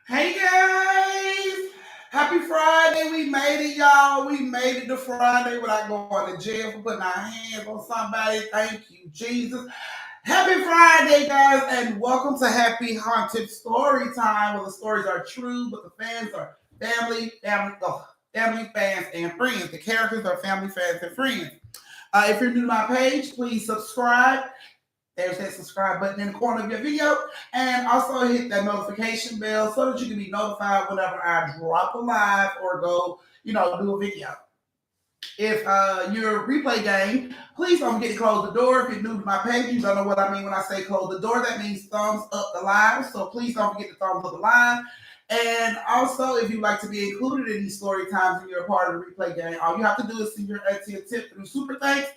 Hey guys! Happy Friday. We made it, y'all. We made it to Friday without going to jail for putting our hands on somebody. Thank you, Jesus. Happy Friday, guys, and welcome to Happy Haunted Story Time, where the stories are true, but the fans are family, fans, and friends. The characters are family, fans, and friends. If you're new to my page, please subscribe. There's that subscribe button in the corner of your video. And also hit that notification bell so that you can be notified whenever I drop a live or go, do a video. If you're a replay game, please don't forget to close the door. If you're new to my page, you don't know what I mean when I say close the door. That means thumbs up the live. So please don't forget to thumbs up the live. And also, if you'd like to be included in these story times and you're a part of the replay game, all you have to do is send your auntie a tip through Super Thanks.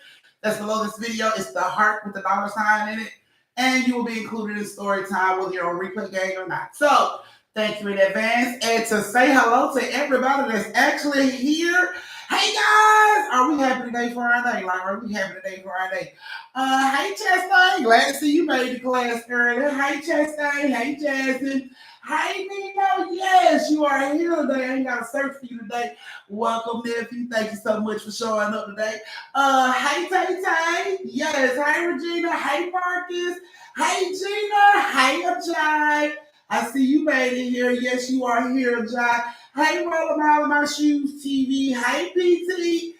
That's below this video. It's the heart with the dollar sign in it. And you will be included in story time whether you're on replay game or not. So, thank you in advance. And to say hello to everybody that's actually here. Hey guys, are we happy today Friday? Are we happy today Friday? Hey Chastain, glad to see you made the class earlier. Hey Chastain, hey Jasmine. Hey Nino, yes, you are here today. I ain't got to search for you today. Welcome, nephew. Thank you so much for showing up today. Hey Tay Tay, yes. Hey Regina, hey Marcus, hey Gina, hey Ajay. I see you made it here. Yes, you are here, Ajay. Hey, Roll Mile of My Shoes TV. Hey, PT.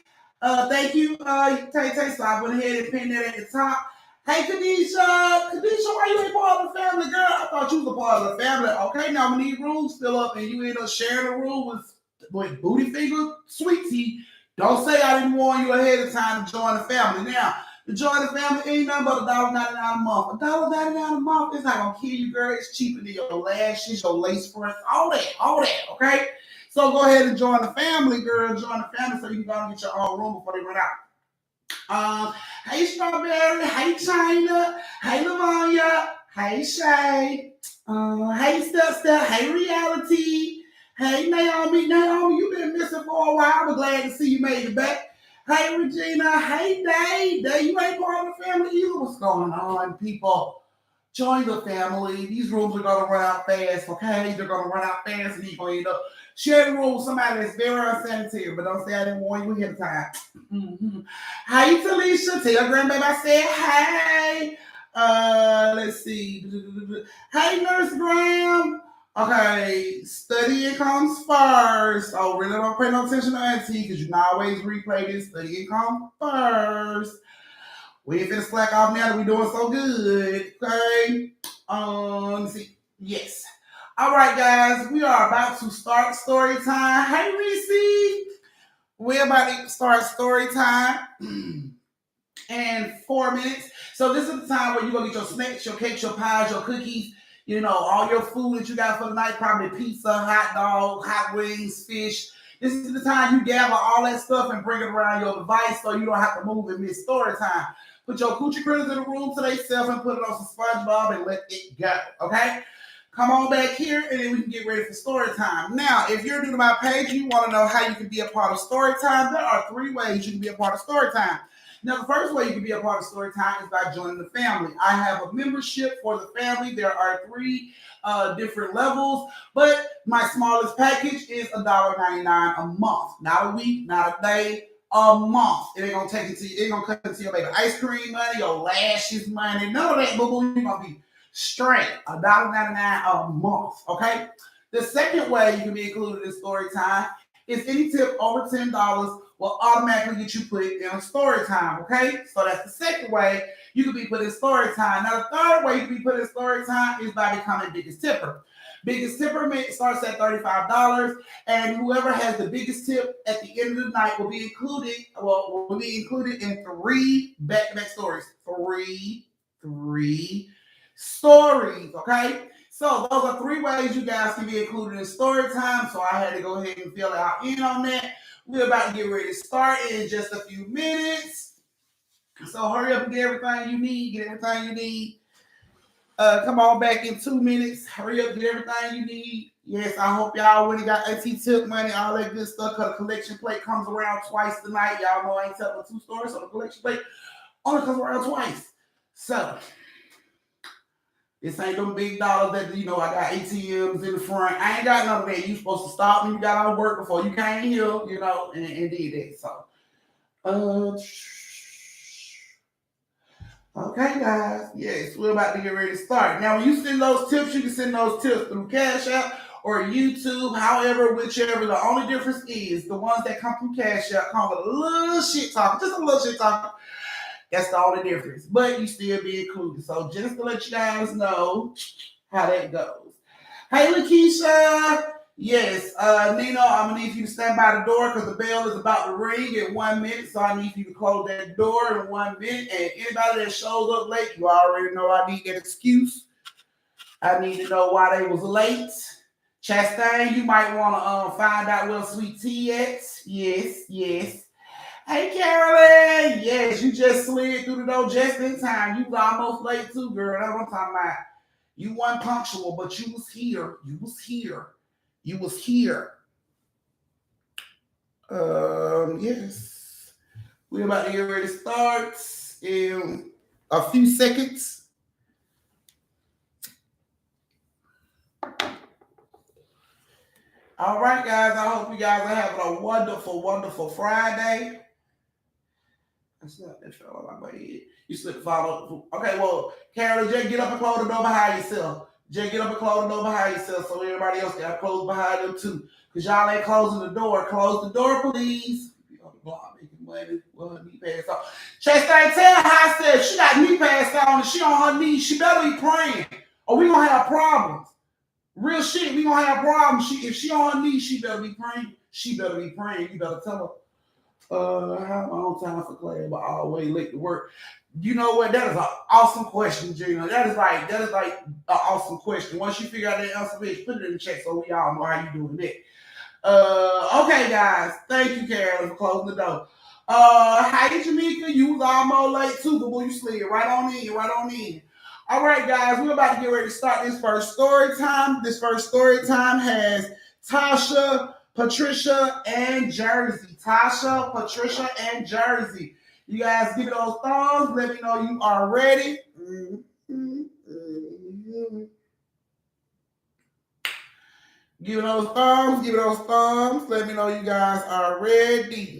Thank you, Tay Tay. So I went ahead and pinned that at the top. Hey, Kanisha. Kanisha, why you ain't part of the family, girl? I thought you was a part of the family. Okay, now when these rooms fill up and you end up sharing a room with Booty Finger Sweetie, don't say I didn't warn you ahead of time to join the family. Now, to join the family ain't nothing but $1.99 a month. $1.99 a month is not gonna kill you, girl. It's cheaper than your lashes, your lace fronts, all that, okay? So go ahead and join the family, girl. Join the family so you can go and get your own room before they run out. Hey Strawberry, hey China, hey Lavanya, hey Shay, hey Step, hey Reality, hey Naomi, you've been missing for a while. I'm glad to see you made it back. Hey Regina, hey Dave, you ain't part of the family either. What's going on, people? Join the family. These rooms are gonna run out fast, okay? They're gonna run out fast, and you're gonna end up sharing the room with somebody that's very unsanitary. But don't say I didn't warn you ahead of time. Mm-hmm. Hey, Talisha, tell grandbaby I said hey. Let's see. Hey, Nurse Graham. Okay, studying comes first. Oh, really don't pay no attention to Auntie because you can always replay this. Studying comes first. We ain't finna slack off now that we doing so good. Okay. Let me see. Yes. All right, guys. We are about to start story time. Hey, Reese. We're about to start story time in 4 minutes. So this is the time where you're gonna get your snacks, your cakes, your pies, your cookies, all your food that you got for the night, probably pizza, hot dog, hot wings, fish. This is the time you gather all that stuff and bring it around your device so you don't have to move and miss story time. Put your coochie critters in the room to themselves and put it on some SpongeBob and let it go, okay? Come on back here and then we can get ready for story time. Now, if you're new to my page and you want to know how you can be a part of story time, there are 3 ways you can be a part of story time. Now, the first way you can be a part of story time is by joining the family. I have a membership for the family. There are 3 different levels, but my smallest package is $1.99 a month. Not a week, not a day, a month. It ain't gonna take it to you. It ain't gonna cut into your baby ice cream money, your lashes money, none of that. Boo boo. You're gonna be straight $1.99 a month. Okay. The second way you can be included in story time is any tip over $10 will automatically get you put in a story time. Okay. So that's the second way you can be put in story time. Now the third way you can be put in story time is by becoming biggest tipper. Biggest tipper starts at $35, and whoever has the biggest tip at the end of the night will be included. Will be included in 3 back-to-back stories. Three stories. Okay. So those are 3 ways you guys can be included in story time. So I had to go ahead and fill out in on that. We're about to get ready to start in just a few minutes. So hurry up and get everything you need. Come on back in 2 minutes. Hurry up, get everything you need. Yes, I hope y'all already got AT tip money, all that good stuff, because the collection plate comes around twice tonight. Y'all know I ain't telling 2 stories, so the collection plate only comes around twice. So, This ain't them big dollars that, I got ATMs in the front. I ain't got none of that. You supposed to stop when you got out of work before you came here, and did that. So, uh, okay, guys. Yes, we're about to get ready to start. Now, when you send those tips, you can send those tips through Cash App or YouTube, however, whichever. The only difference is the ones that come through Cash App come with a little shit talking, just a little shit talking. That's the only difference. But you still be included. So just to let you guys know how that goes. Hey, Lakeisha. Yes, Nino, I'm going to need you to stand by the door because the bell is about to ring in 1 minute. So I need you to close that door in 1 minute. And anybody that shows up late, you already know I need that excuse. I need to know why they was late. Chastain, you might want to find out where Sweet Tea at. Yes, yes. Hey, Carolyn. Yes, you just slid through the door just in time. You was almost late too, girl. That's what I'm talking about. You weren't punctual, but you was here. You was here. You was here. Yes. We're about to get ready to start in a few seconds. All right, guys. I hope you guys are having a wonderful, wonderful Friday. That's not that fell on my head. You slipped and fall. Okay, well, Carolyn, just get up and close the door behind yourself. Just get up and close the door behind yourself so everybody else got to close behind them too. Because y'all ain't closing the door. Close the door, please. You're on the block making money. Well, her knee pads on. Chastain, tell her I said she got knee pads on and she on her knees. She better be praying or we going to have problems. Real shit, we going to have problems. If she on her knees, she better be praying. She better be praying. You better tell her. I have my own time for class, but I always late to work. You know what? That is an awesome question, Gina. That is like an awesome question. Once you figure out that answer, bitch, put it in the chat so we all know how you doing that. Okay, guys. Thank you, Carolyn, for closing the door. Hey, Jamaica, you was almost late too, but boy, you slid right on in, right on in. All right, guys, we're about to get ready to start this first story time. This first story time has Tasha, Patricia, and Jersey. Tasha, Patricia, and Jersey. You guys give me those thumbs. Let me know you are ready. Give me those thumbs. Give me those thumbs. Let me know you guys are ready.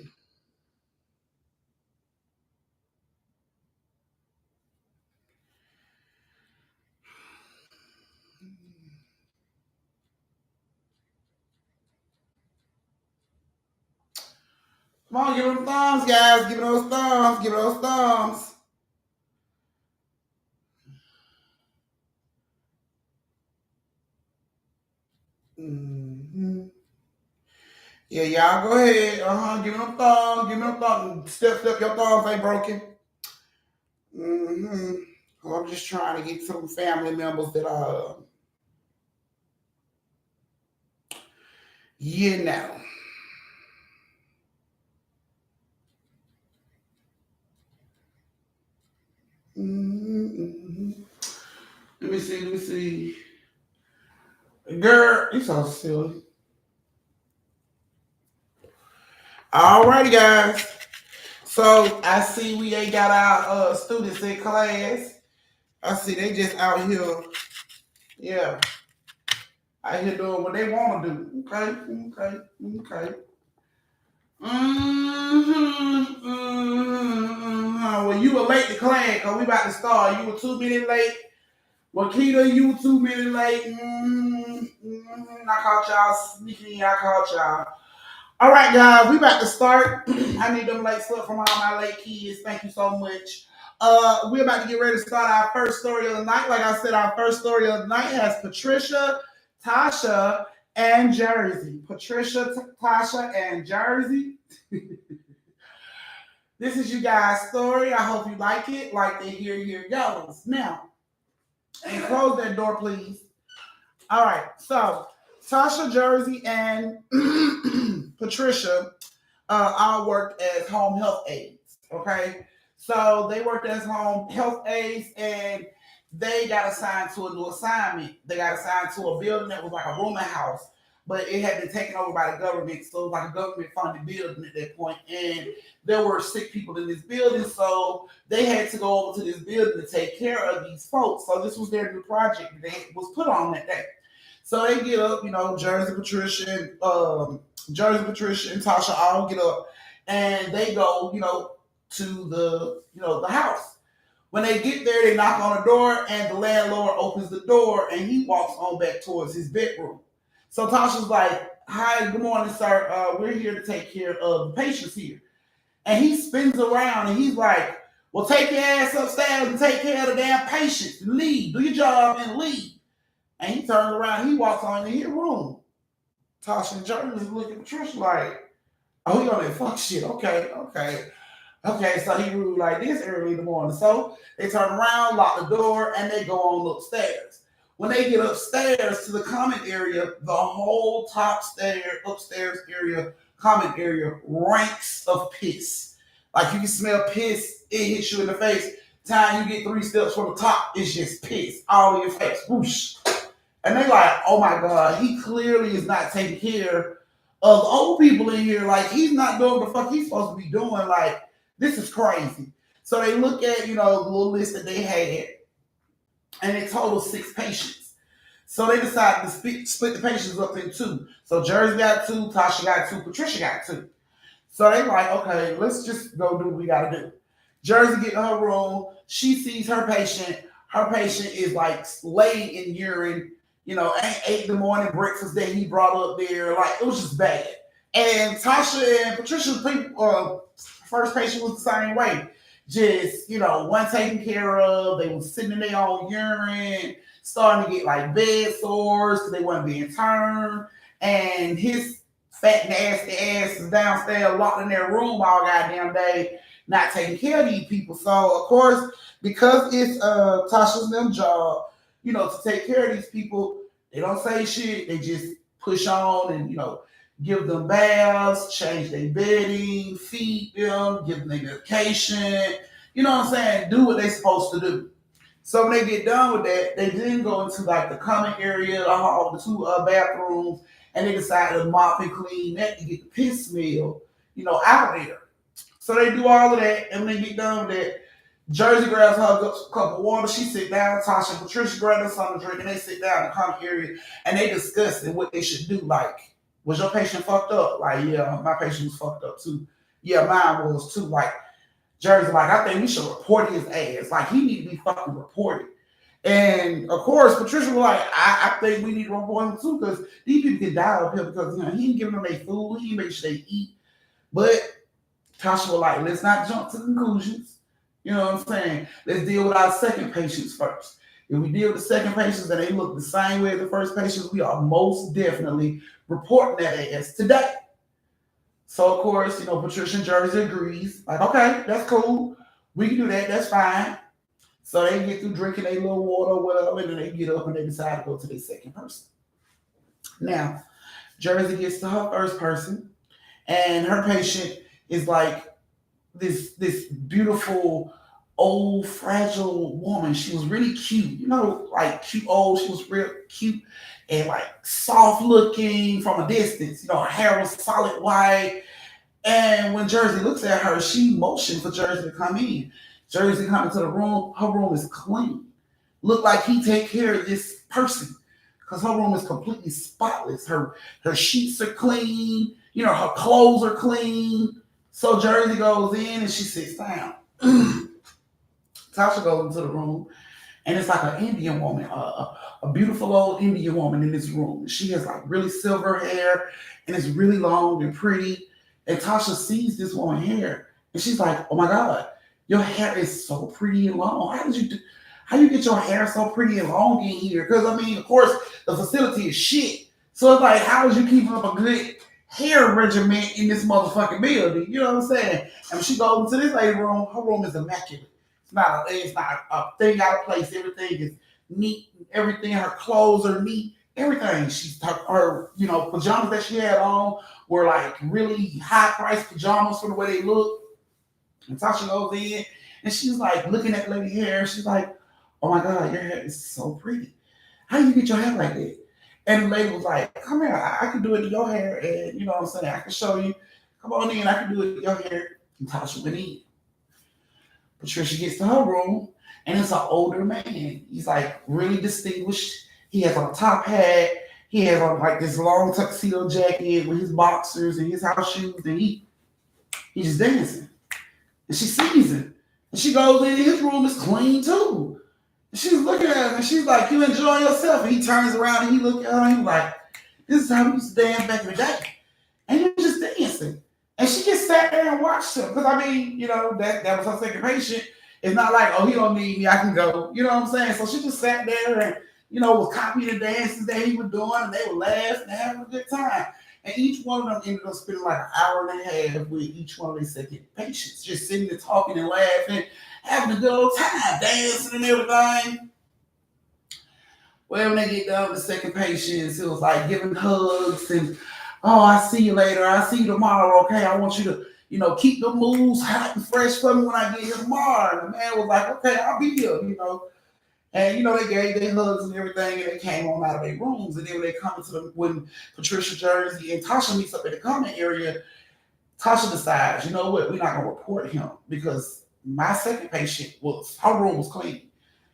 Come on, give me those thumbs, guys. Give me those thumbs. Give me those thumbs. Mm-hmm. Yeah, y'all go ahead. Give me them thumbs. Give me them thumbs. Step, your thumbs ain't broken. Mm-hmm. I'm just trying to get some family members that are, you know. Mm-hmm. Let me see. Girl, you so silly. All righty, guys. So I see we ain't got our students in class. I see they just out here, yeah, out here doing what they want to do. Okay. Well, you were late to class because we about to start. You were 2 minutes late. Wakita, you were 2 minutes late. I caught y'all sneaking. I caught y'all. All right, guys, we about to start. I need them late stuff from all my late kids. Thank you so much. We're about to get ready to start our first story of the night. Like I said, our first story of the night has Patricia, Tasha, and Jersey. Patricia, Tasha, and Jersey. This is you guys' story. I hope you like it. Like to hear your goes. Now, and close that door, please. All right, so Tasha, Jersey, and Patricia all worked as home health aides. Okay, so they worked as home health aides, and they got assigned to a new assignment. They got assigned to a building that was like a rooming house. but it had been taken over by the government. So it was like a government funded building at that point. And there were sick people in this building. So they had to go over to this building to take care of these folks. So this was their new project that they was put on that day. So they get up, Jersey, Patricia, and Tasha all get up and they go, to the house. When they get there, they knock on the door, and the landlord opens the door, and he walks on back towards his bedroom. So Tasha's like, "Hi, good morning, sir. We're here to take care of the patients here." And he spins around, and he's like, "Well, take your ass upstairs and take care of the damn patients. Leave, do your job, and leave." And he turns around, he walks on in his room. Tasha and Jeremy look at Patricia like, "Oh, he on that fuck shit. Okay, okay." Okay, so he rude like this early in the morning. So they turn around, lock the door, and they go on upstairs. When they get upstairs to the common area, the whole upstairs area, common area, ranks of piss. Like you can smell piss, it hits you in the face. Time you get 3 steps from the top, it's just piss all in your face. Whoosh. And they like, "Oh my God, he clearly is not taking care of the old people in here. Like he's not doing what the fuck he's supposed to be doing. Like, this is crazy." So they look at, the little list that they had, and it totals 6 patients. So they decided to split the patients up in 2. So Jersey got 2, Tasha got 2, Patricia got 2. So they like, okay, let's just go do what we gotta do. Jersey get in her room. She sees her patient. Her patient is like laid in urine. Ain't ate the morning breakfast that he brought up there. Like it was just bad. And Tasha and Patricia's first patient was the same way. Just, one taken care of. They was sitting in their own urine, starting to get like bed sores because they weren't being turned. And his fat, nasty ass is downstairs locked in their room all goddamn day, not taking care of these people. So, of course, because it's Tasha's them job, to take care of these people, they don't say shit. They just push on and, give them baths, change their bedding, feed them, give them their medication. You know what I'm saying? Do what they're supposed to do. So when they get done with that, they then go into like the common area, the hall, the 2 bathrooms, and they decide to mop and clean that to get the piss smell, out of there. So they do all of that, and when they get done with that, Jersey grabs her a cup of water. She sit down. Tasha and Patricia grab her something to drink, and they sit down in the common area, and they discuss what they should do. Like, was your patient fucked up? Like, yeah, my patient was fucked up too. Yeah, mine was too. Like, Jersey, like, I think we should report his ass. Like, he need to be fucking reported. And of course, Patricia was like, I think we need to report him too, because these people can die up here because he ain't giving them their food, he ain't making sure they eat. But Tasha was like, let's not jump to conclusions. You know what I'm saying? Let's deal with our second patients first. If we deal with the second patients and they look the same way as the first patients, we are most definitely reporting that ass today. So, of course, Patricia and Jersey agrees. Like, okay, that's cool. We can do that. That's fine. So they get through drinking their little water or whatever, and then they get up and they decide to go to their second person. Now, Jersey gets to her first person, and her patient is like this beautiful, old, fragile woman. She was really cute, like cute old. She was real cute and like soft looking from a distance. Her hair was solid white. And when Jersey looks at her, she motions for Jersey to come in. Jersey comes into the room. Her room is clean. Look like he take care of this person because her room is completely spotless. Her sheets are clean. Her clothes are clean. So Jersey goes in and she sits down. Tasha goes into the room, and it's like an Indian woman, a beautiful old Indian woman in this room. She has like really silver hair, and it's really long and pretty. And Tasha sees this woman's hair, and she's like, "Oh my God, your hair is so pretty and long. How you get your hair so pretty and long in here?" Because of course, the facility is shit. So it's like, how is you keeping up a good hair regimen in this motherfucking building? You know what I'm saying? And when she goes into this lady room, her room is immaculate. It's not a thing out of place. Everything is neat. Everything, her clothes are neat. Everything. Her pajamas that she had on were like really high priced pajamas for the way they look. And Tasha goes in and she's like looking at the lady's hair. She's like, "Oh my God, your hair is so pretty. How do you get your hair like that?" And the lady was like, come here, I can do it to your hair. And you know what I'm saying? I can show you. Come on in, I can do it to your hair. And Tasha went in. Patricia gets to her room, and it's an older man. He's like really distinguished. He has on a top hat. He has on like this long tuxedo jacket with his boxers and his house shoes, and he's just dancing. And she sees him. And she goes in, his room is clean too. And she's looking at him and she's like, you enjoying yourself? And he turns around and he looks at her and he's like, this is how we used to dance back in the day. And he was just dancing. And she just sat there and watched him. Because I mean, you know, that was her second patient. It's not like, oh, he don't need me, I can go. You know what I'm saying? So she just sat there and, you know, was copying the dances that he was doing, and they were laughing and having a good time. And each one of them ended up spending like an hour and a half with each one of their second patients, just sitting there talking and laughing, having a good old time, dancing and everything. Well, when they get done with the second patients, it was like giving hugs and, oh, I see you later. I see you tomorrow. Okay, I want you to, you know, keep the moves hot and fresh for me when I get here tomorrow. And the man was like, okay, I'll be here, you know. And, you know, they gave their hugs and everything, and they came on out of their rooms. And then when they come into when Patricia Jersey and Tasha meets up in the comment area, Tasha decides, you know what, we're not going to report him because my second patient her room was clean.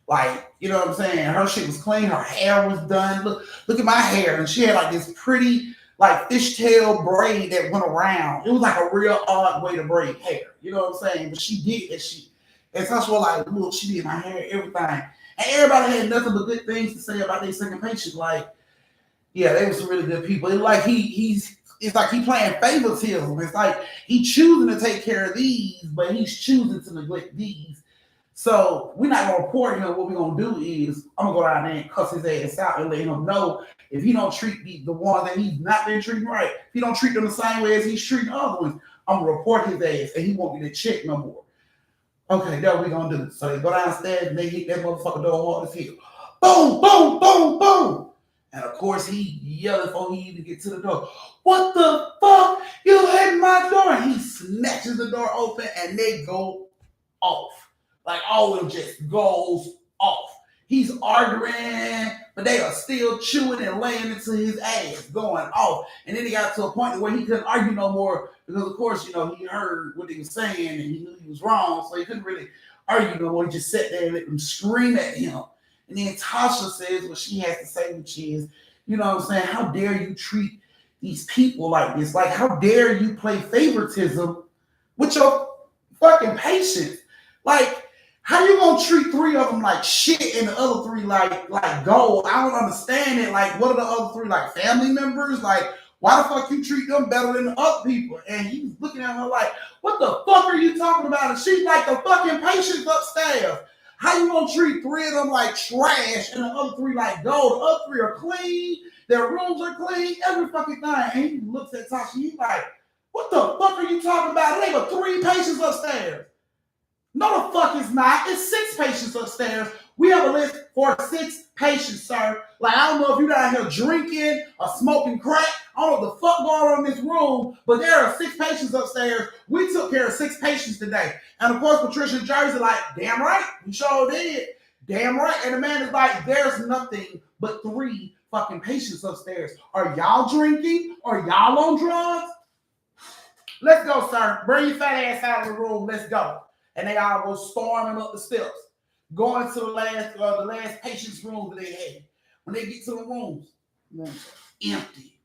Like, you know what I'm saying? Her shit was clean. Her hair was done. Look at my hair. And she had like this pretty, like fishtail braid that went around. It was like a real odd way to braid hair. You know what I'm saying? But she did that shit. And Tasha was like, look, she did my hair, everything. And everybody had nothing but good things to say about their second patient. Like, yeah, they were some really good people. It's like it's like he playing favoritism. It's like he choosing to take care of these, but he's choosing to neglect these. So we're not gonna report him. What we're gonna do is I'm gonna go down there and cuss his ass out and let him know if he don't treat the ones that he's not been treating right, if he don't treat them the same way as he's treating other ones, I'm gonna report his ass and he won't get a check no more. Okay, that's what we gonna do. So they go downstairs and they hit that motherfucker door hard as hell. Boom, boom, boom, boom. And of course he yelling before he even get to the door. What the fuck? You hit my door. And he snatches the door open and they go off. Like all of them just goes off. He's arguing, but they are still chewing and laying into his ass, going off. And then he got to a point where he couldn't argue no more because, of course, you know, he heard what he was saying and he knew he was wrong, so he couldn't really argue no more. He just sat there and let them scream at him. And then Tasha says what she has to say, which is, you know what I'm saying, how dare you treat these people like this? Like, how dare you play favoritism with your fucking patients? Like, how you gonna treat three of them like shit and the other three like gold? I don't understand it. Like, what are the other three, like family members? Like, why the fuck you treat them better than the other people? And he's looking at her like, what the fuck are you talking about? And she's like the fucking patients upstairs. How you gonna treat three of them like trash and the other three like gold? The other three are clean, their rooms are clean, every fucking thing. And he looks at Tasha, he's like, what the fuck are you talking about? There were three patients upstairs. No, the fuck it's not. It's 6 patients upstairs. We have a list for 6 patients, sir. Like, I don't know if you're down here drinking or smoking crack. I don't know what the fuck going on in this room, but there are 6 patients upstairs. We took care of 6 patients today. And of course, Patricia Jersey like, damn right, you sure did. Damn right. And the man is like, there's nothing but 3 fucking patients upstairs. Are y'all drinking? Are y'all on drugs? Let's go, sir. Bring your fat ass out of the room. Let's go. And they all go storming up the steps, going to the last patient's room that they had. When they get to the rooms, empty.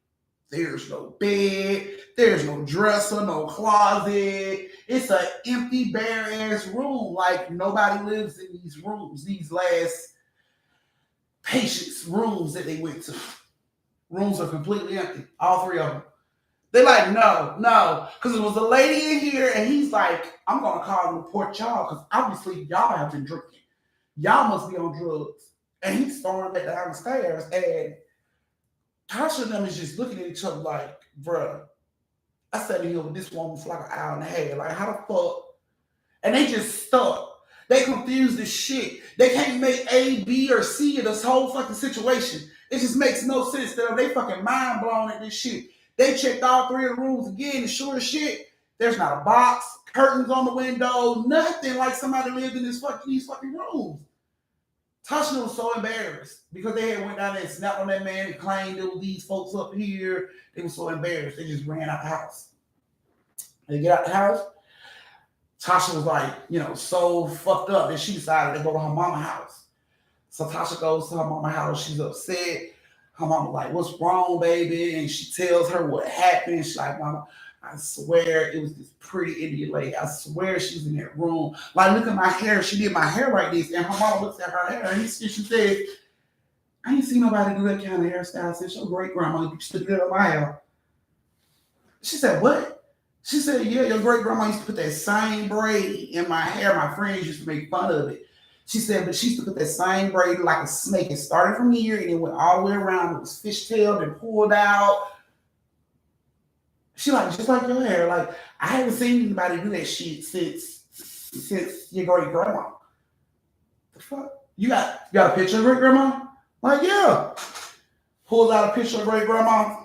There's no bed, there's no dresser, no closet. It's an empty, bare ass room. Like nobody lives in these rooms, these last patients' rooms that they went to. Rooms are completely empty, all 3 of them. They're like, no, because it was a lady in here, and he's like, I'm going to call and report y'all, because obviously y'all have been drinking. Y'all must be on drugs. And he's storming back down the stairs, and Tasha and them is just looking at each other like, bruh, I sat in here with this woman for like an hour and a half. Like, how the fuck? And they just stuck. They confused as shit. They can't make A, B, or C of this whole fucking situation. It just makes no sense. They fucking mind blown at this shit. They checked all 3 of the rooms again, and sure as shit, there's not a box, curtains on the window, nothing like somebody lived in these fucking rooms. Tasha was so embarrassed because they had went down there and snapped on that man and claimed there were these folks up here. They were so embarrassed. They just ran out the house. They get out the house. Tasha was like, so fucked up that she decided to go to her mama's house. So Tasha goes to her mama's house. She's upset. Her mama like, what's wrong, baby? And she tells her what happened. She's like, Mama, I swear it was this pretty Indian lady. I swear she's in that room. Like, look at my hair. She did my hair like this. And her mama looks at her hair and she said, I ain't seen nobody do that kind of hairstyle since your great grandma used to do that on my hair. She said, what? She said, yeah, your great grandma used to put that same braid in my hair. My friends used to make fun of it. She said, but she used to put that same braid like a snake. It started from here and it went all the way around. It was fishtailed and pulled out. She like, just like your hair. Like, I haven't seen anybody do that shit since your great grandma. The fuck? You got a picture of great grandma? Like, yeah. Pulls out a picture of great grandma.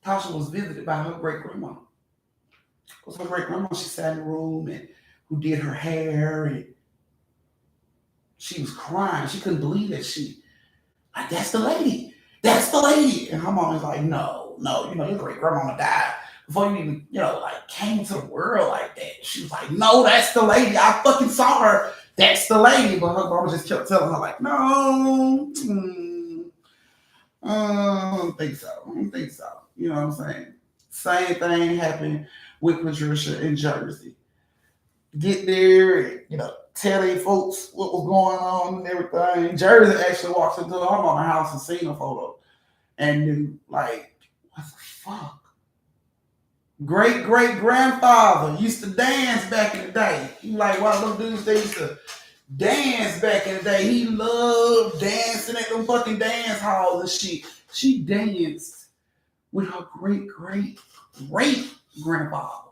Tasha was visited by her great grandma. Because her great grandma, she sat in the room and who did her hair, and she was crying. She couldn't believe that like, that's the lady. That's the lady. And her mom was like, no, your great grandma died before you even, came to the world like that. She was like, no, that's the lady. I fucking saw her. That's the lady. But her mama just kept telling her, like, no, I don't think so. You know what I'm saying? Same thing happened with Patricia in Jersey. Get there and, tell they folks what was going on and everything. Jersey actually walks into her mama's house and seen a photo and knew, like, what the fuck? Great-great-grandfather used to dance back in the day. He like one of those dudes that used to dance back in the day. He loved dancing at them fucking dance halls and shit. She danced with her great-great-grandfather.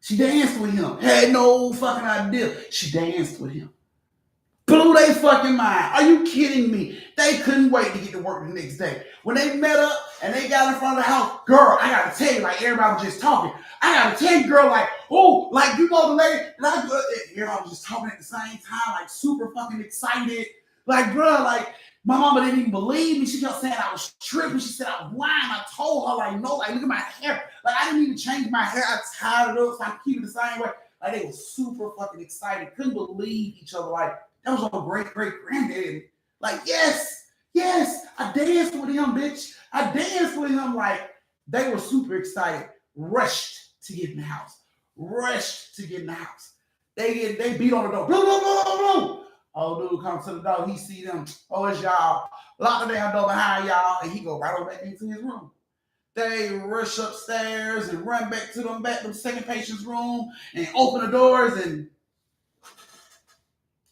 She danced with him. Had no fucking idea. She danced with him. Blew they fucking mind. Are you kidding me? They couldn't wait to get to work the next day. When they met up and they got in front of the house, girl, I gotta tell you, like everybody was just talking. I gotta tell you, girl, like, oh, like the lady, and everybody was just talking at the same time, like super fucking excited. Like, bro, like, my mama didn't even believe me. She kept saying I was tripping. She said I was lying. I told her, like, no, like, look at my hair. Like, I didn't even change my hair. I tied it up so I could keep it the same way. Like, they were super fucking excited. Couldn't believe each other. Like, that was our great-great-granddaddy. Like, yes, I danced with him, bitch. I danced with him. Like, they were super excited. Rushed to get in the house. They beat on the door. Boom, boom, boom, boom, boom. Old dude comes to the door. He see them. Oh, it's y'all. Lock the damn door behind y'all. And he go right on back into his room. They rush upstairs and run back to the second patient's room and open the doors and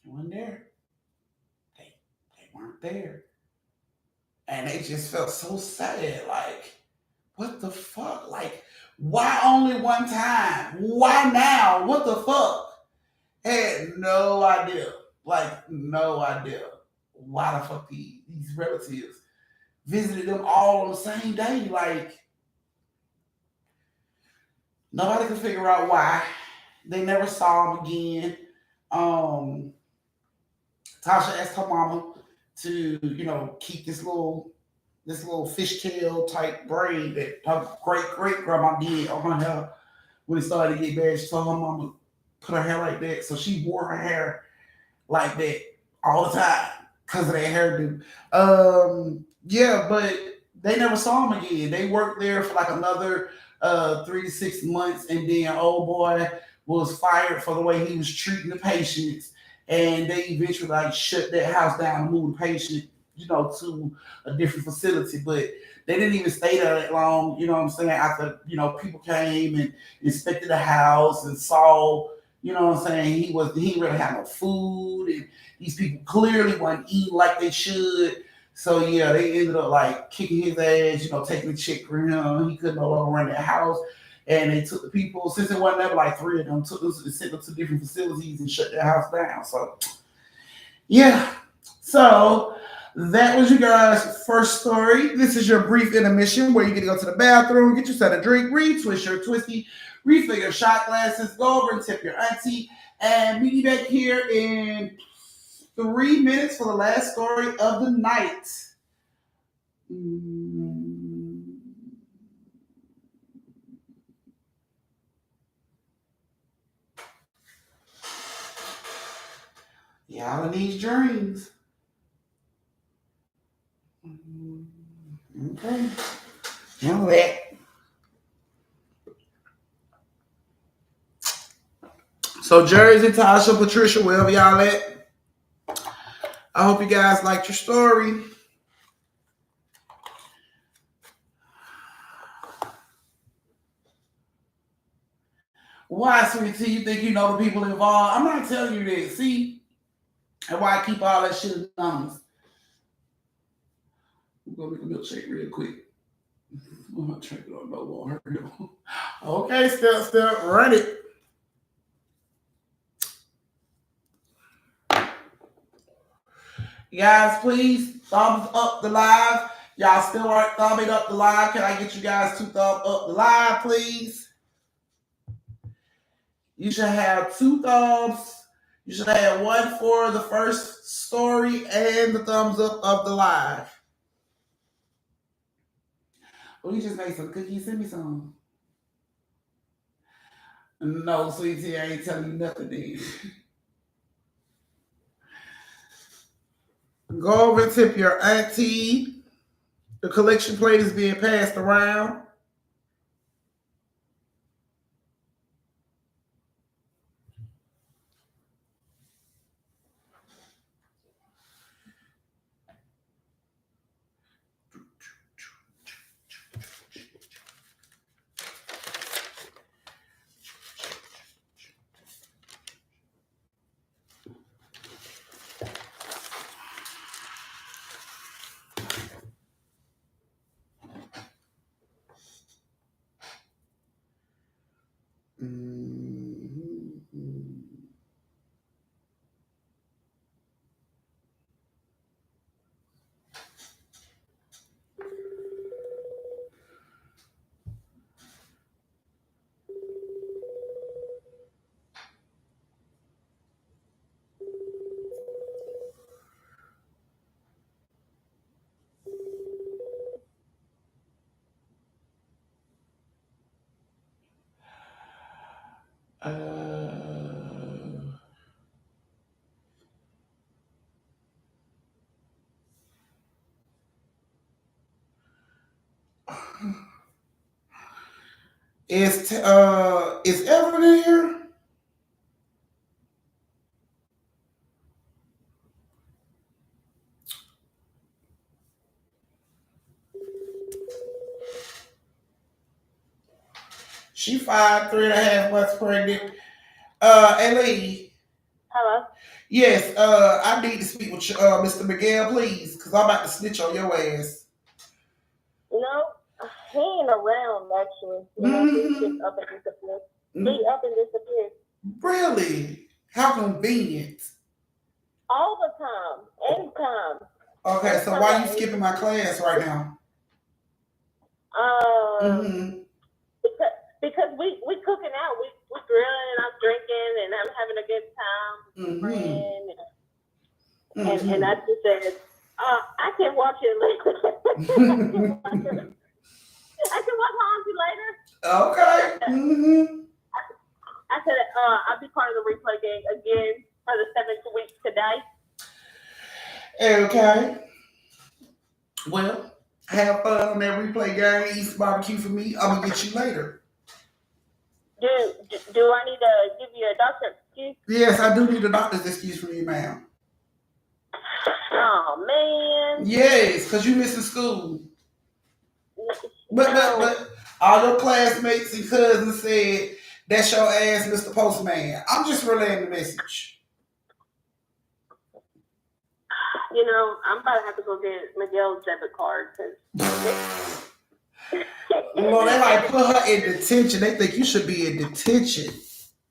they weren't there. They weren't there. And they just felt so sad. Like, what the fuck? Like, why only one time? Why now? What the fuck? Had no idea. Like, no idea why the fuck these relatives visited them all on the same day. Like, nobody could figure out why. They never saw him again. Tasha asked her mama to, keep this little fishtail type braid that her great grandma did on her hair when it started to get bad. She told her mama put her hair like that, so she wore her hair like that all the time because of that hairdo. Yeah, but they never saw him again. They worked there for like another 3 to 6 months, and then old boy was fired for the way he was treating the patients, and they eventually like shut that house down and moved the patient, to a different facility. But they didn't even stay there that long, you know what I'm saying? After, people came and inspected the house and saw, you know what I'm saying, he didn't really have no food, and these people clearly weren't eating like they should. So yeah, they ended up like kicking his ass, taking the check for him. He couldn't no longer run that house. And they took the people, since it wasn't ever like 3 of them, took them and sent them to different facilities and shut their house down. So yeah. So that was you guys' first story. This is your brief intermission where you get to go to the bathroom, get yourself a drink, retwist your twisty, refill your shot glasses, go over and tip your auntie, and meet you back here in 3 minutes for the last story of the night. Y'all in these dreams. Okay. Handle that. So Jersey, Tasha, Patricia, wherever y'all at, I hope you guys liked your story. Why, sweetie, you think you know the people involved? I'm not telling you this. See? And why I keep all that shit anonymous. I'm going to make a milkshake real quick. I'm not drinking on no more. Okay, step, run it. Guys, please thumbs up the live. Y'all still aren't thumbing up the live. Can I get you guys to thumb up the live, please? You should have 2 thumbs. You should have 1 for the first story and the thumbs up of the live. Well, you just made some cookies. Send me some. No, sweetie, I ain't telling you nothing, dude. Go over and tip your auntie. The collection plate is being passed around. Is Evelyn in here? She 5, 3.5 months pregnant. Ellie. Hello? Yes, I need to speak with Mr. Miguel, please, because I'm about to snitch on your ass. No, he ain't around, actually. He's just up and disappeared. He up and disappeared. Really? How convenient. All the time. Anytime. Okay, so why are you skipping my class right now? Because we cooking out. We grilling and I'm drinking and I'm having a good time with my friend. And I just said, I can watch it later. I can watch Hansi later. Okay. I said, I'll be part of the replay game again for the 7th week today. Okay. Well, have fun on that replay game. Eat some barbecue for me. I'm going to get you later. Do I need to give you a doctor's excuse? Yes, I do need a doctor's excuse from you, ma'am. Oh, man. Yes, because you missing school. But all your classmates and cousins said, that's your ass, Mr. Postman. I'm just relaying the message. You know, I'm about to have to go get Miguel's debit card. Well, they like put her in detention. They think you should be in detention.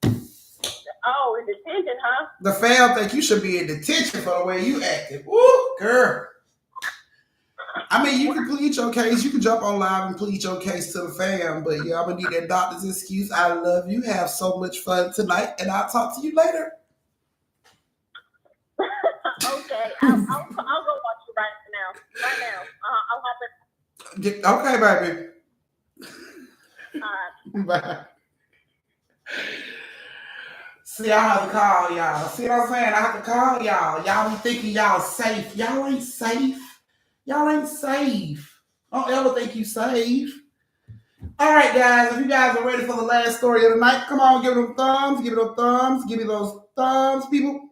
Oh, in detention, huh? The fam think you should be in detention for the way you acted. Woo, girl. I mean, you can plead your case. You can jump on live and plead your case to the fam. But yeah, I'm going to need that doctor's excuse. I love you. Have so much fun tonight. And I'll talk to you later. Okay, baby. Bye. See, I have to call y'all. See what I'm saying? I have to call y'all. Y'all be thinking y'all safe. Y'all ain't safe. Y'all ain't safe. Don't ever think you safe. All right, guys. If you guys are ready for the last story of the night, come on, give it them thumbs. Give it them thumbs. Give me those thumbs, people.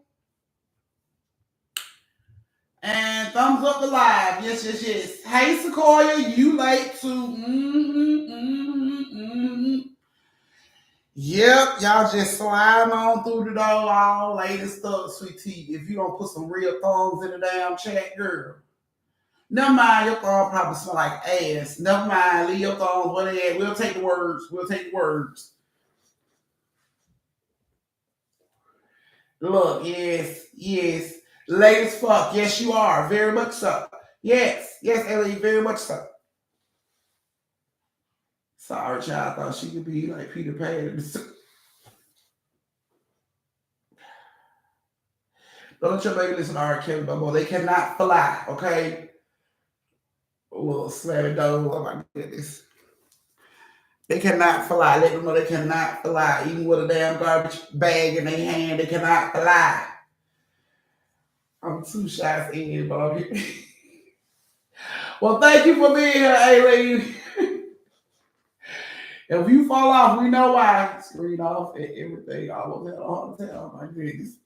And thumbs up the live. Yes, yes, yes. Hey, Sequoia, you late too. Yep, y'all just sliding on through the door all late and stuff, sweet tea. If you don't put some real thumbs in the damn chat, girl. Never mind, your thumb probably smell like ass. Never mind, leave your thumbs where they at. We'll take the words. We'll take the words. Look, yes, yes. Late as fuck. Yes, you are. Very much so. Yes, yes, Ellie, very much so. Sorry, child. I thought she could be like Peter Pan. Don't let your baby listen to R. Kelly, no more. They cannot fly, okay? A little slammy dog. Oh my goodness. They cannot fly. Let them know they cannot fly. Even with a damn garbage bag in their hand, they cannot fly. I'm 2 shots in, Bobby. Well, thank you for being here, A-Lady. If you fall off, we know why. Screen off and everything. Almost had a heart attack. Oh my goodness.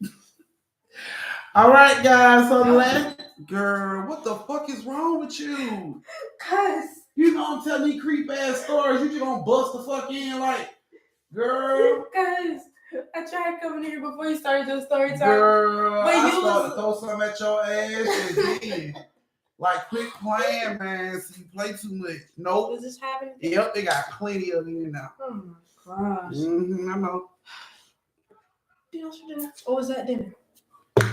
All right, guys. So last girl, what the fuck is wrong with you? Cause You gonna tell me creep ass stories? You just gonna bust the fuck in like, girl? Cause I tried coming here before you started your story time. Girl, But I you started was to throw something at your ass and then, like, quit playing, man. So you play too much. Nope. Was this happening? Yep, they got plenty of it now. Oh my gosh. I know. What was that dinner? I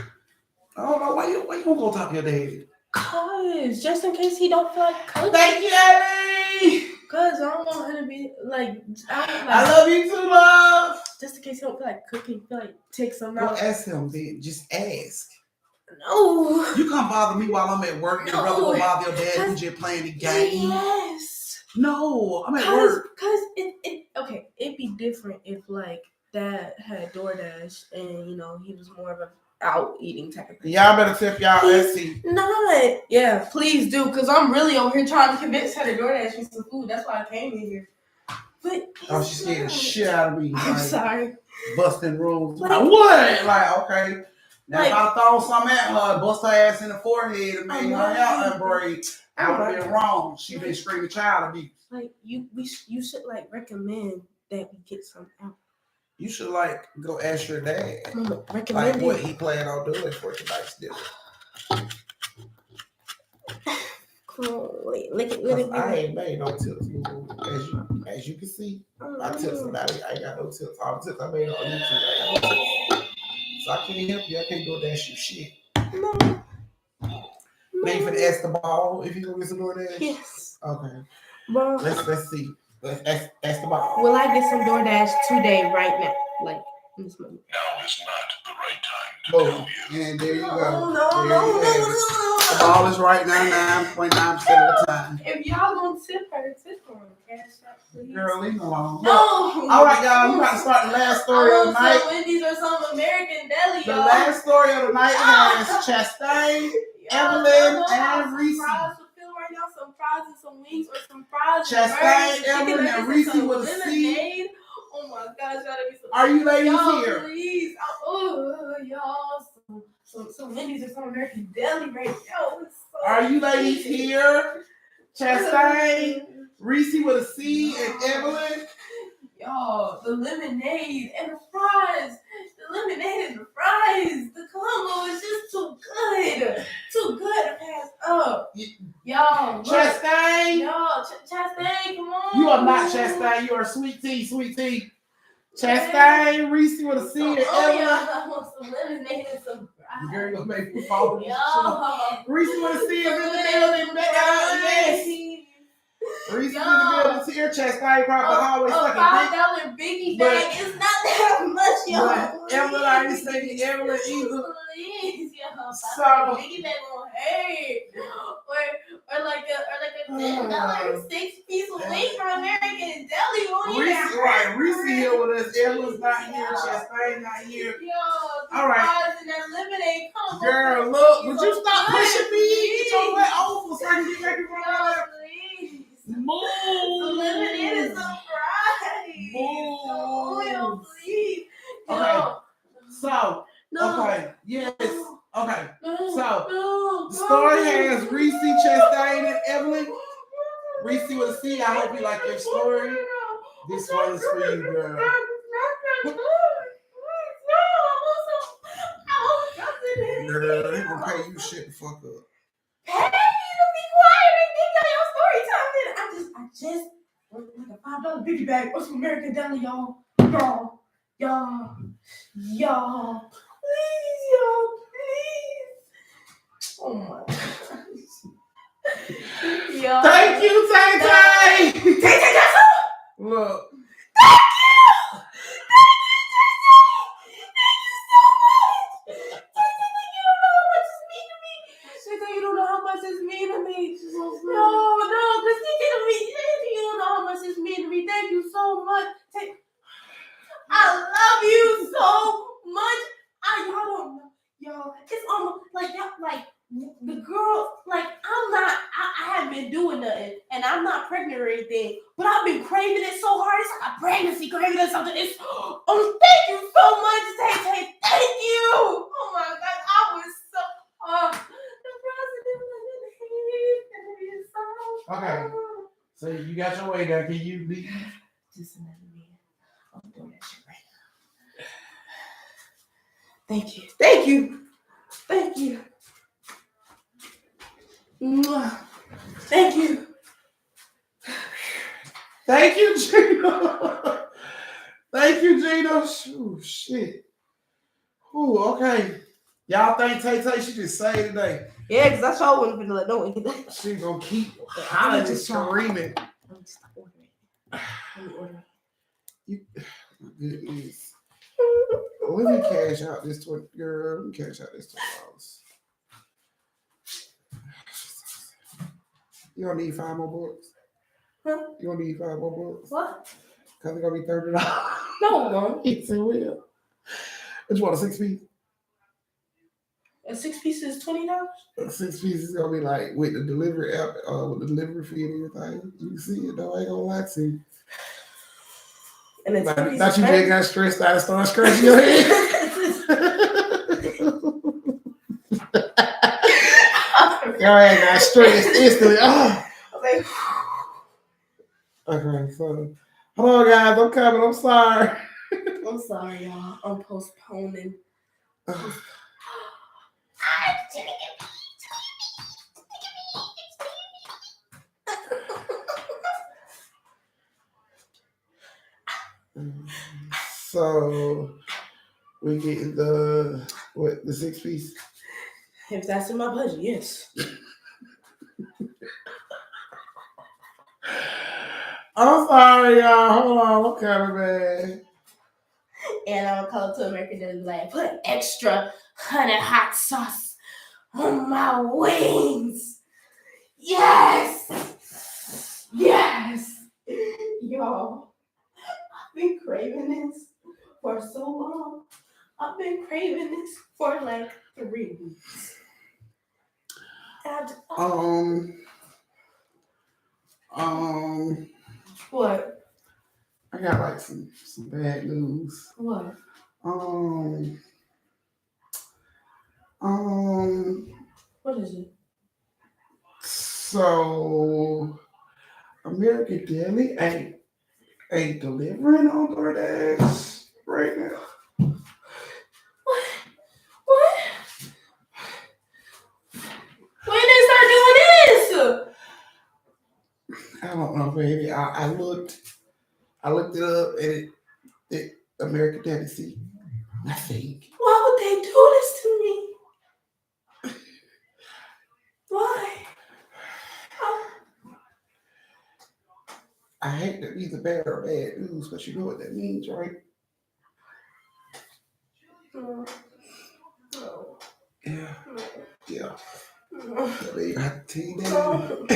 don't know why you gonna go talk to your dad. Cause just in case he don't feel like cooking. Thank you, Ellie. Cause I don't want her to be like I love you too, love. Just in case he don't feel like cooking, feel like take some Go out. ask him, then. Just ask. No. You can't bother me while I'm at work. You'd rather go bother your dad who's just playing the game. Yes. No, I'm at work. Cause it'd be different if like Dad had DoorDash and he was more of a out eating type of thing. Y'all better tip y'all Etsy. Not. Yeah, please do, because I'm really over here trying to convince her to DoorDash me some food. That's why I came in here. But Oh, she scared the shit out of me. I'm like, sorry. Busting rules. Like, what? Like, okay. Now, like, if I throw something at her, bust her ass in the forehead and made her out unbraid, I would have been wrong. She been screaming child abuse. Like, you should, like, recommend that we get some out. You should, like, go ask your dad. Recommend like, what he plan on doing for tonight's dinner. Cool. Wait, lick it. I ain't made no tips. As you can see, my tips about it, I ain't got no tips. All the tips I made on YouTube, I got no tips. So I can't help you. I can't go dash you shit. No. Now you finna ask the ball if you gonna get some DoorDash? Yes. Okay. Bro. Let's see. Let's ask the ball. Will I get some DoorDash today, right now? Like, in this moment. Now is not the right time to tell you. And there you go. No. The ball is right now 9.9% of the time. If y'all gonna tip her, cash out, please. Girl, leave me alone. No. All right, y'all. We about to start the last story of the night. Some Wendy's or some American deli, The y'all. last story of the night has Chastain, Evelyn, and Reese. Right now, some fries and some wings or some fries. Chastain, Evelyn, and Reese with a C. Oh my gosh, y'all be so. Are you ladies y'all, here? Please. Y'all. Some Wendy's or some American deli right now. Are you ladies here? Chastain, Reese with a C, and Evelyn. Y'all, the lemonade and the fries. The lemonade and the fries. The combo is just too good. Too good to pass up. Y'all, Chastain. Y'all, Chastain, come on. You are not Chastain. You are Sweet Tea. Chastain, Reese with a C, and Evelyn. I want some lemonade and some fries. Girl, you're gonna make me fall. Y'all. Reese with a C is in the building. Yes. Reese in the building. Tear chest. I probably always a sucking $5 biggie bag is not that much, y'all. But Evelyn, I ain't saying Evelyn either. Please, y'all. So Biggie bag on hey, or like a $10 6-piece wing from American Deli on here. Reese, right? Reese here with us. Evelyn's not here. Chastain not here. Yo, all right. And that lemonade, come on. Girl, look, would you stop pushing me? Get your butt over so I can get back in front of her. Please. Move. The lemonade is so fried. Move. Oil, please. Okay. So, okay. Yes. Okay. So, the story has Reese, Chastain, and Evelyn. Reese with a C, I hope you like your story. This one is for you, girl. Girl, they gonna pay you shit the fuck up. Hey, you be quiet and think of your story time. I just like a $5 biggie bag of some American Deli, y'all. Y'all. Please, y'all, please. Oh my gosh. Y'all. Thank you, Tay Tay. Tay. Look. Thank you. You don't know how much it's mean to me. No, because you don't know how much it's mean to me. Thank you so much. I love you so much. Y'all don't know. Y'all, it's almost like y'all, like the girl, like I haven't been doing nothing and I'm not pregnant or anything, but I've been craving it so hard. It's like a pregnancy craving or something. It's, thank you so much, Tay. Thank you. Oh my God, I was so, Okay. So you got your way there. Can you leave? Just another man. I'm doing that shit right now. Thank you. Mwah. Thank you. Thank you, Gina. Thank you, Gina. Ooh, shit. Ooh, okay. Y'all think Tay Tay she just say today? Yeah, because I sure wouldn't finna let no one get that. She gonna keep hollering and screaming. Let me stop ordering. Let me order. My goodness. Let me cash out this $20. Girl, let me cash out this $20. You don't need 5 more books? Huh? You don't need 5 more books? What? Because it's going to be $30. No, it won't. Yes, it will. What you want, a 6-piece? A 6-piece is $20? A 6-piece is going to be like with the delivery app, with the delivery fee and everything. You can see it though. I ain't going to lie to you. And it's not you just got stressed out and started scratching your head. Y'all ain't got stressed instantly. Oh. Okay, so hello guys, I'm coming. I'm sorry. I'm sorry, y'all. I'm postponing. So we getting the 6-piece? If that's in my budget, yes. I'm sorry, y'all. Hold on, I'm coming, man. And I'm gonna call it to American Deli like, put extra honey hot sauce on my wings. Yes. Y'all, I've been craving this for so long. I've been craving this for like 3 weeks. What? I got like some bad news. What? What is it? So American Deli ain't delivering on DoorDash right now. What? When they start doing this? I don't know, baby. I looked it up and it American Deli. See, I think. Why would they do this to me? Why? I hate that either bad or bad news, but you know what that means, right? No. Yeah. Yeah. No. Baby, I have to tell you that.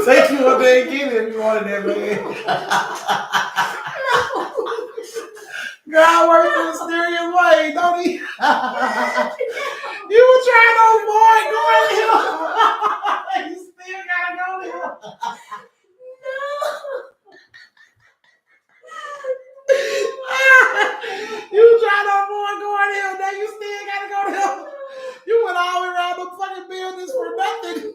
Take you up there and get it if you wanted that, man. God works in mysterious ways, don't he? You were trying to avoid going here. You still gotta go there. You trying to avoid going here, now you still gotta go there. You went all the way around the fucking buildings for nothing.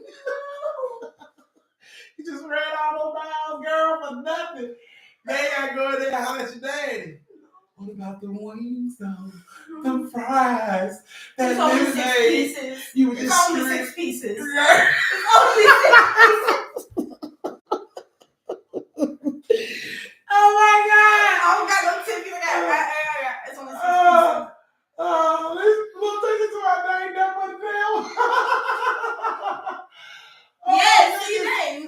You just ran all those miles, girl, for nothing. They ain't gotta go in there and holler at your daddy. What about the wings, though? Them fries. That It's only 6 lemonade. pieces. You were It's just only screaming. 6 pieces. Yeah. It's only 6 pieces. Oh my God! I don't got no tip. You got it's only 6 pieces. We'll take it to our name that one down. Yes, you name.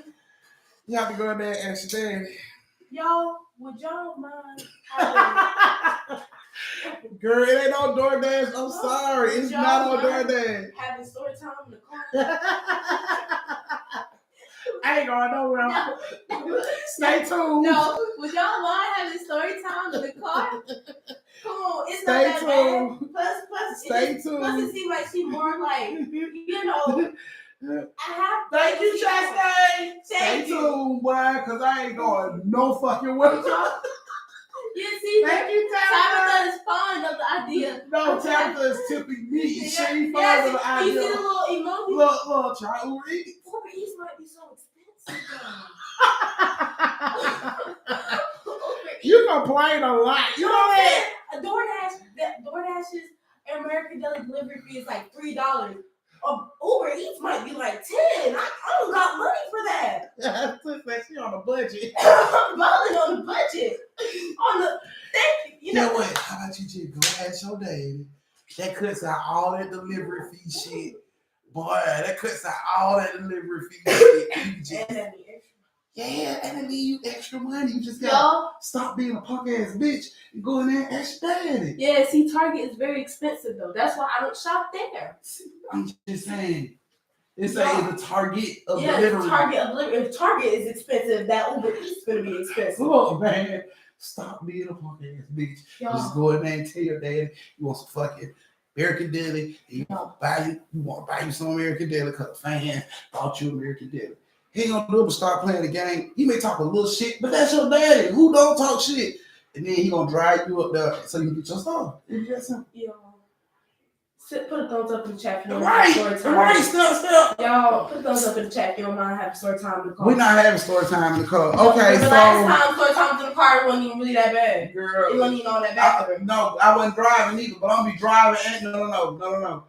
You have to go in there and ask your daddy. Y'all, would y'all mind having, Girl, it ain't no DoorDash. I'm sorry. It's Y'all not on mind DoorDash. having story time in the car? I ain't going nowhere. No. Stay tuned. No, would y'all mind having story time in the car? Come on, it's Stay not that tuned. bad. Plus, Stay plus tuned. it seems like she's more like, you know, I have. Thank you, Chastain. Stay Thank you. tuned, boy, because I ain't going no fucking way. You see, Thank you, Tabitha. Tabitha is fond of the idea. No, Tabitha is tipping me. She ain't fond Yes, of the idea. you see the little emoji? Look, try Uber Eats. Uber Eats might be so expensive. You complain a lot. You know that? DoorDash's American Deli delivery fee is like $3. Uber Eats might be like 10. I don't got money for that. She on a budget. I'm balling on the budget. Thank you. You know what? How about you just go ask your daddy? That cuts out all that delivery fee shit. Boy, that cuts out all that delivery fee shit. You just, And that'd be extra. yeah, and it leave you extra money. You just gotta stop being a punk ass bitch and go in there and ask your daddy. Yeah, see, Target is very expensive though. That's why I don't shop there. I'm just saying. It's the Target of Yeah, delivery. Target of delivery. If Target is expensive, that Uber Eats is gonna be expensive. Look, man, stop being a punk ass bitch. Y'all. Just go in there and tell your daddy you want some fucking American Deli, and you want to buy you some American Deli because a fan bought you American Deli. He ain't gonna do it but start playing the game. He may talk a little shit, but that's your daddy. Who don't talk shit? And then he gonna drive you up there so you can get your stuff. Put a thumbs up in the chat if you don't Right, have story time. right, step. Y'all, put a thumbs up in the chat if you don't mind having story time in the car. We're not having story time in the car. Okay, the last time story time was in the car, it wasn't even really that bad. Girl, it wasn't even all that bad. No, I wasn't driving either, but I'm be driving and no.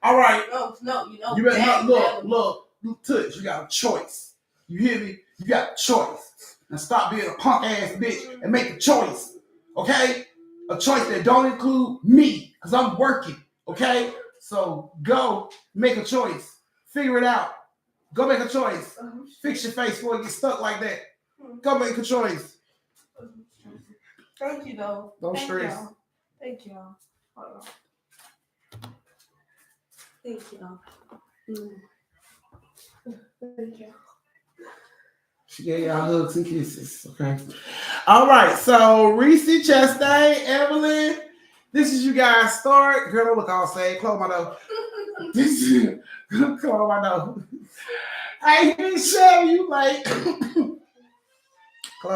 All right. No, you better not look, Touch, you got a choice. You hear me? You got a choice. Now stop being a punk ass bitch and make a choice. Okay? A choice that don't include me, because I'm working. Okay? So go make a choice. Figure it out. Go make a choice. Fix your face before you get stuck like that. Go make a choice. Thank you, though. Don't stress. Thank y'all. Hold on. Thank y'all. Thank you. She gave y'all hugs and kisses. Okay. All right. So Reese, Chastain, Evelyn, this is you guys' start. Girl, don't look all sad. Close my door. This is close my door. I ain't show you like close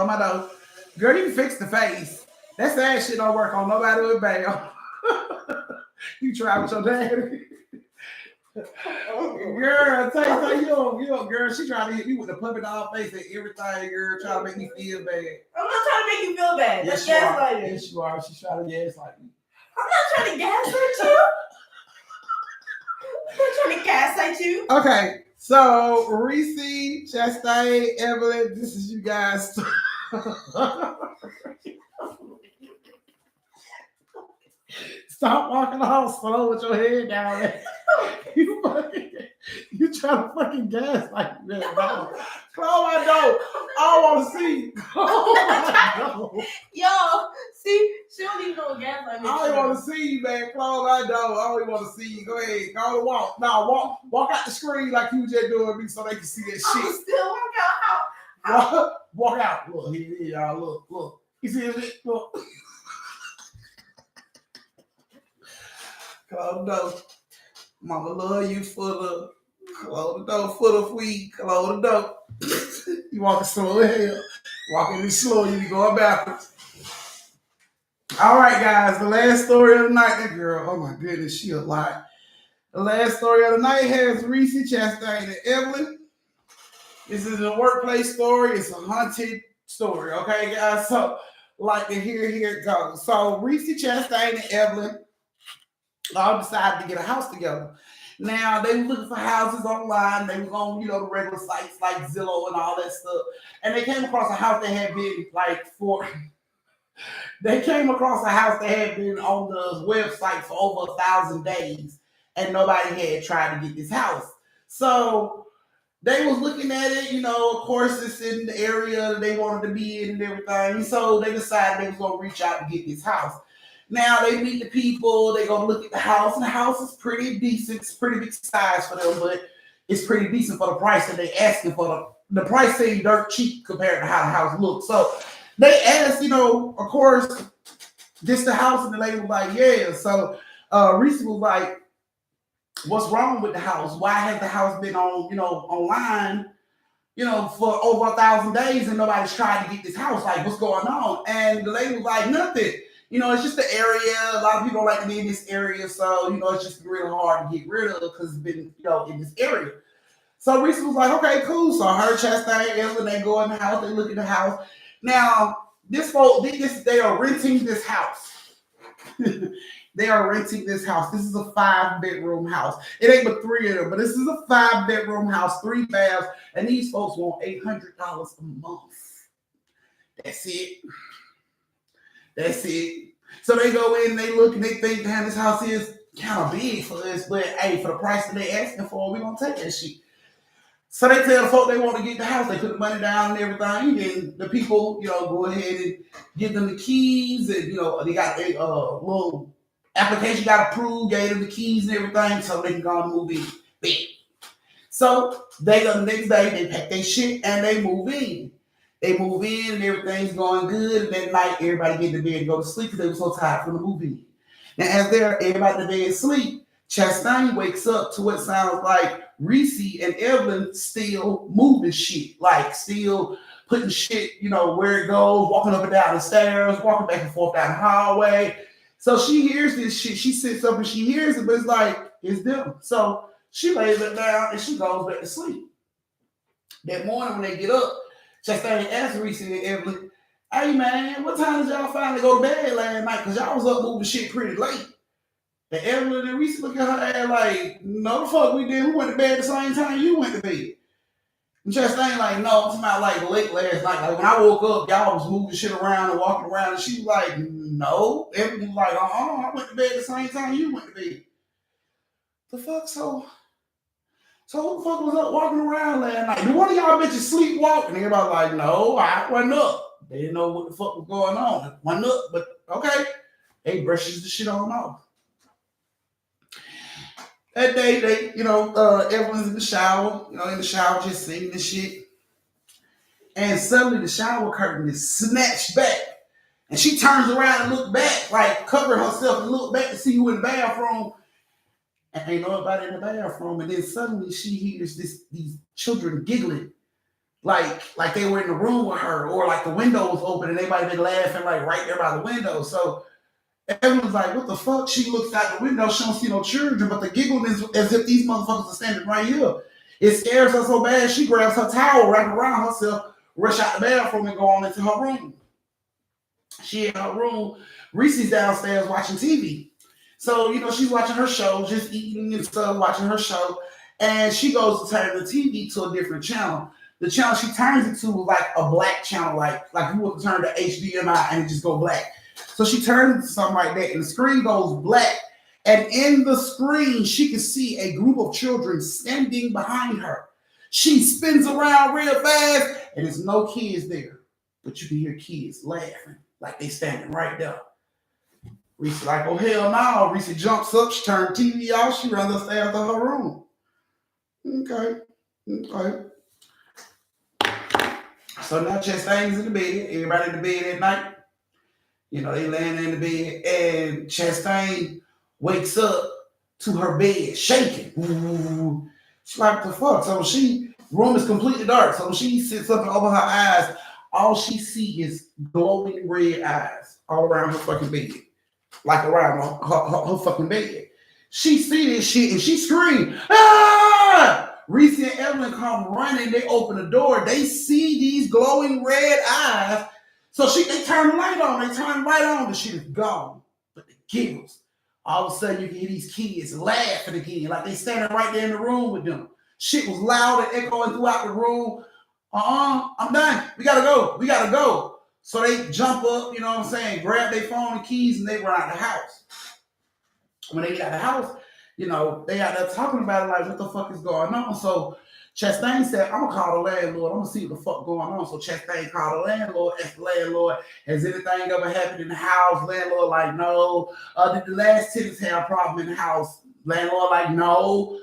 my door. Girl, you can fix the face. That sad shit don't work on nobody with bail. You try with your daddy. Girl, tell you, girl, she trying to hit me with the puppet doll face and everything, girl, trying to make me feel bad. I'm not trying to make you feel bad. Yes, Yes, you are. She's trying to gaslight me. I'm not trying to gaslight you. I'm not trying to gaslight you. Okay, so Reese, Chastain, Evelyn, this is you guys. Stop walking off slow with your head down there. You trying to fucking gaslight me. Close my door. I want to see. Yo, see, she don't even know what gaslight means. I don't want to see you, man. Close that door. I only want to see you. Go ahead. Go and walk. No, walk out the screen like you just doing me so they can see that shit. I'm still walk out. Walk out. Look, here, y'all. Look. You see it? Look. Close the door. Mama love you for the close the door for the weed. Close the door. You walking slow as hell. Walking this slow, you be going backwards. All right, guys. The last story of the night. That girl, oh my goodness, she a lot. The last story of the night has Reese, Chastain, and Evelyn. This is a workplace story. It's a haunted story. Okay, guys. So, like to hear, here it goes. So, Reese, Chastain, and Evelyn all decided to get a house together. Now, they were looking for houses online. They were on, the regular sites like Zillow and all that stuff. And they came across a house that had been they came across a house that had been on the website for over 1,000 days. And nobody had tried to get this house. So they was looking at it, of course, it's in the area that they wanted to be in and everything. So they decided they was going to reach out and get this house. Now they meet the people, they go look at the house, and the house is pretty decent. It's pretty big size for them, but it's pretty decent for the price that they asking for. The price seemed dirt cheap compared to how the house looked. So they asked, of course, this the house, and the lady was like, yeah. So Reese was like, what's wrong with the house? Why has the house been on, online, for over 1,000 days and nobody's trying to get this house? Like, what's going on? And the lady was like, nothing. It's just the area. A lot of people don't like to be in this area. So, it's just really hard to get rid of because it's been, in this area. So Reese was like, okay, cool. So her, Chastain, Evelyn, they go in the house, they look at the house. Now, they are renting this house. They are renting this house. This is a 5-bedroom house. It ain't but 3 of them, but this is a 5-bedroom house, 3 baths, and these folks want $800 a month. That's it. So they go in, they look, and they think, damn, this house is kind of big for us, but hey, for the price that they asking for, we gonna take that shit. So they tell the folk they want to get the house, they put the money down and everything, and the people, go ahead and give them the keys, and they got a little application got approved, gave them the keys and everything, so they can go and move in. So they the next day they pack their shit and they move in. They move in and everything's going good. And that night, everybody get to bed and go to sleep because they were so tired from the movie. Now, as everybody in bed sleep, Chastain wakes up to what sounds like Reese and Evelyn still moving shit, like still putting shit, where it goes, walking up and down the stairs, walking back and forth down the hallway. So she hears this shit. She sits up and she hears it, but it's like, it's them. So she lays it down and she goes back to sleep. That morning when they get up, Chastain asked Reese and Evelyn, hey man, what time did y'all finally go to bed last night? Because y'all was up moving shit pretty late. And Evelyn and Reese look at her ass like, no the fuck we did. We went to bed at the same time you went to bed. And Chastain like, no, I'm talking about like late last night. Like when I woke up, y'all was moving shit around and walking around. And she was like, no. Evelyn was like, I went to bed at the same time you went to bed. The fuck, so who the fuck was up walking around last night? Did one of y'all bitches sleepwalk? And everybody like, no, I wasn't up. They didn't know what the fuck was going on. It wasn't up, but okay. They brushes the shit on off. That day, Evelyn's in the shower, just singing and shit. And suddenly the shower curtain is snatched back. And she turns around and looks back, like covering herself and look back to see who in the bathroom. And ain't nobody in the bathroom. And then suddenly she hears these children giggling. Like they were in the room with her, or like the window was open and everybody been laughing like right there by the window. So everyone's like, what the fuck? She looks out the window, she don't see no children, but the giggling is as if these motherfuckers are standing right here. It scares her so bad, she grabs her towel, wraps around herself, rush out the bathroom and go on into her room. She in her room, Reese's downstairs watching TV. So, she's watching her show, just eating and stuff, watching her show. And she goes to turn the TV to a different channel. The channel she turns it to was like a black channel, like you would turn to HDMI and it just go black. So she turns it to something like that and the screen goes black. And in the screen, she can see a group of children standing behind her. She spins around real fast, and there's no kids there. But you can hear kids laughing like they standing right there. Reese like, oh hell no. Reese jumps up, she turns TV off, she runs upstairs to her room. Okay. So now Chastain's in the bed, everybody in the bed at night. You know, they laying in the bed, and Chastain wakes up to her bed shaking. Ooh. She's like, what the fuck? So room is completely dark. So when she sits up and over her eyes, all she sees is glowing red eyes all around her fucking bed. Like around her fucking bed. She see this shit and she screams, ah! Reese and Evelyn come running, they open the door, they see these glowing red eyes. So they turn the light on, the shit is gone. But the giggles, all of a sudden you can hear these kids laughing again, like they standing right there in the room with them. Shit was loud and echoing throughout the room. I'm done. We gotta go. So they jump up, you know what I'm saying, grab their phone and keys, and they run out of the house. When they get out of the house, you know, they out there talking about it like, what the fuck is going on? So Chastain said, I'm gonna call the landlord. I'm gonna see what the fuck going on. So Chastain called the landlord, asked the landlord, has anything ever happened in the house? Landlord like, no. Did the last tenants have a problem in the house? Landlord like, no.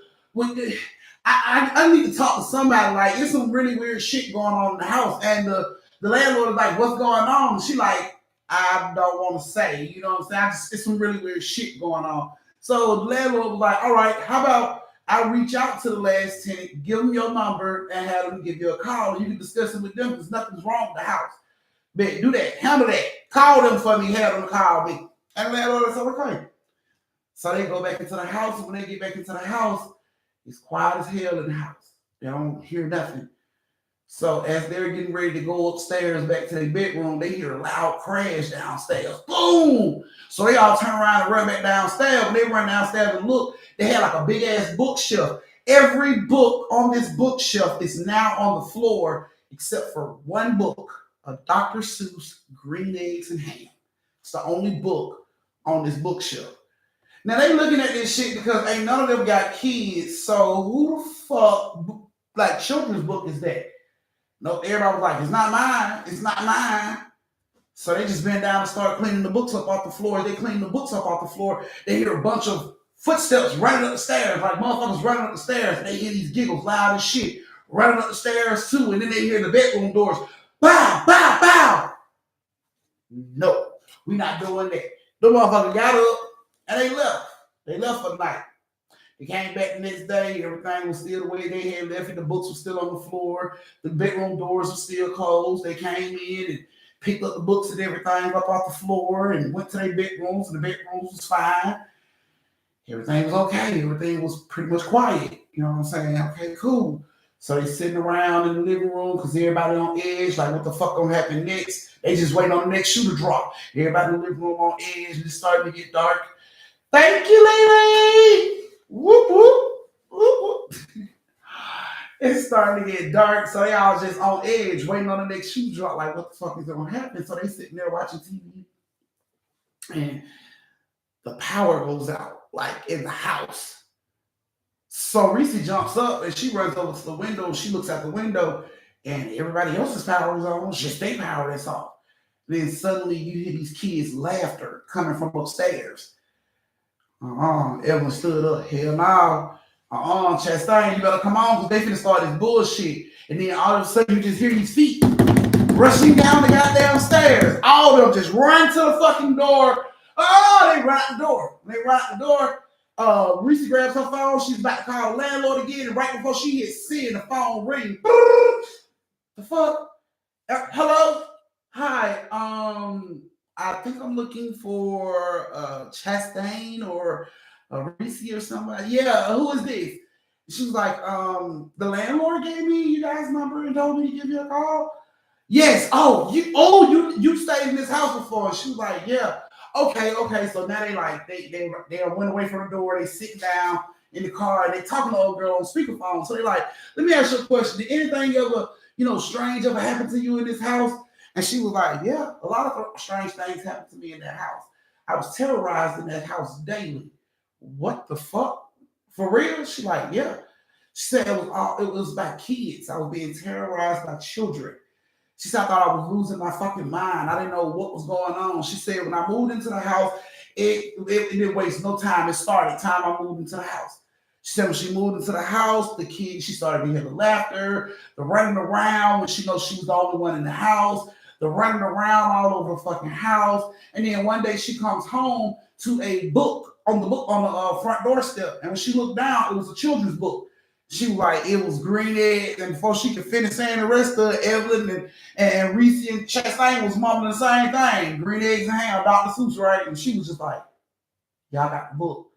I need to talk to somebody. Like, it's some really weird shit going on in the house. And the landlord is like, what's going on? And she like, I don't want to say. You know what I'm saying? It's some really weird shit going on. So the landlord was like, all right, how about I reach out to the last tenant, give them your number, and have them give you a call, and you can discuss it with them because nothing's wrong with the house. But do that. Handle that. Call them for me. Have them call me. And the landlord said, okay. So they go back into the house. And when they get back into the house, it's quiet as hell in the house. They don't hear nothing. So as they're getting ready to go upstairs back to their bedroom, they hear a loud crash downstairs. Boom! So they all turn around and run back downstairs. When they run downstairs and look, they had like a big ass bookshelf. Every book on this bookshelf is now on the floor except for one book, a Dr. Seuss Green Eggs and Ham. It's the only book on this bookshelf. Now they looking at this shit because ain't none of them got kids. So who the fuck, like, children's book is that? No, everybody was like, it's not mine. So they just bent down and started cleaning the books up off the floor. They cleaned the books up off the floor. They hear a bunch of footsteps running up the stairs, like motherfuckers running up the stairs. And they hear these giggles loud as shit, running up the stairs too. And then they hear the bedroom doors, bow, bow, bow. No, we not doing that. The motherfucker got up and they left. They left for the night. They came back the next day. Everything was still the way they had left it. The books were still on the floor. The bedroom doors were still closed. They came in and picked up the books and everything up off the floor and went to their bedrooms, and the bedrooms was fine. Everything was okay. Everything was pretty much quiet. You know what I'm saying? Okay, cool. So they sitting around in the living room because everybody on edge, like, what the fuck gonna happen next? They just waiting on the next shoe to drop. Everybody in the living room on edge, and it's starting to get dark. Thank you, Lily. Whoop, whoop, whoop, whoop. It's starting to get dark, so they all just on edge, waiting on the next shoe drop, like, what the fuck is going to happen? So they sitting there watching TV, and the power goes out, like, in the house. So Reese jumps up, and she runs over to the window. She looks out the window, and everybody else's power is on. It's just their power that's off. Then suddenly you hear these kids' laughter coming from upstairs. Evelyn stood up. Hell no. Chastain, you better come on because they finna start this bullshit. And then all of a sudden you just hear these feet rushing down the goddamn stairs. All of them just run to the fucking door. Oh, they run out the door. Reese grabs her phone. She's about to call the landlord again. And right before she hits send, the phone rings. The fuck? Hello? Hi. I think I'm looking for Chastain or Reese or somebody. Yeah, who is this? She was like, the landlord gave me you guys' number and told me to give you a call. Yes. You stayed in this house before. And she was like, yeah. Okay. So now they went away from the door. They sit down in the car and they talking to old girl on speakerphone. So they like, let me ask you a question. Did anything ever, strange ever happen to you in this house? And she was like, yeah, a lot of strange things happened to me in that house. I was terrorized in that house daily. What the fuck? For real? She like, yeah. She said it was by kids. I was being terrorized by children. She said I thought I was losing my fucking mind. I didn't know what was going on. She said when I moved into the house, it didn't waste no time. It started time I moved into the house. She said when she moved into the house, the kids, she started to hear the laughter, the running around when she knows she was the only one in the house, the running around all over the fucking house. And then one day she comes home to a book on the front doorstep. And when she looked down, it was a children's book. She was like, it was green eggs. And before she could finish saying the rest of it, Evelyn and Reese and Chastain was mumbling the same thing. Green eggs and ham, Dr. Seuss, right? And she was just like, y'all got the book.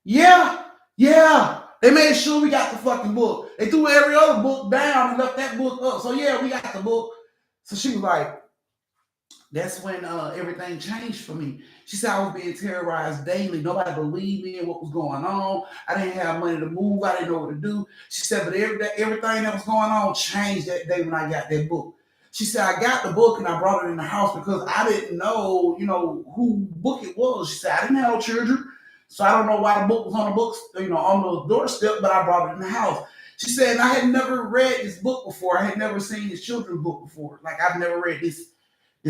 Yeah. They made sure we got the fucking book. They threw every other book down and left that book up. So yeah, we got the book. So she was like, that's when everything changed for me. She said I was being terrorized daily. Nobody believed me and what was going on. I didn't have money to move. I didn't know what to do. She said, but everything that was going on changed that day when I got that book. She said, I got the book and I brought it in the house because I didn't know, who book it was. She said, I didn't have children. So I don't know why the book was on the books, on the doorstep, but I brought it in the house. She said, I had never read this book before. I had never seen this children's book before. Like I've never read this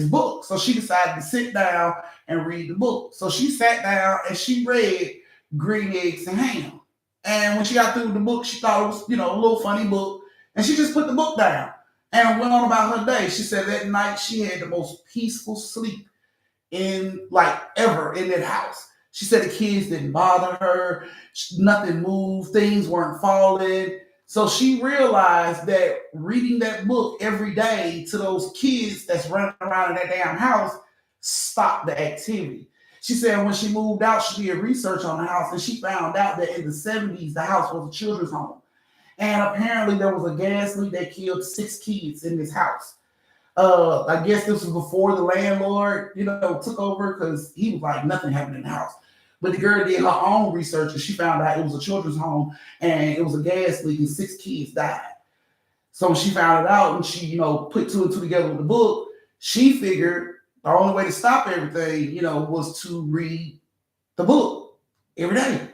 book. So she decided to sit down and read the book. So she sat down and she read Green Eggs and Ham. And when she got through the book, she thought it was, a little funny book. And she just put the book down and went on about her day. She said that night she had the most peaceful sleep ever in that house. She said the kids didn't bother her. Nothing moved. Things weren't falling. So she realized that reading that book every day to those kids that's running around in that damn house stopped the activity. She said when she moved out, she did research on the house and she found out that in the 70s, the house was a children's home. And apparently there was a gas leak that killed 6 kids in this house. I guess this was before the landlord, took over because he was like, nothing happened in the house. But the girl did her own research and she found out it was a children's home and it was a gas leak and 6 kids died. So when she found it out and she, put 2 and 2 together with the book, she figured the only way to stop everything, was to read the book every day.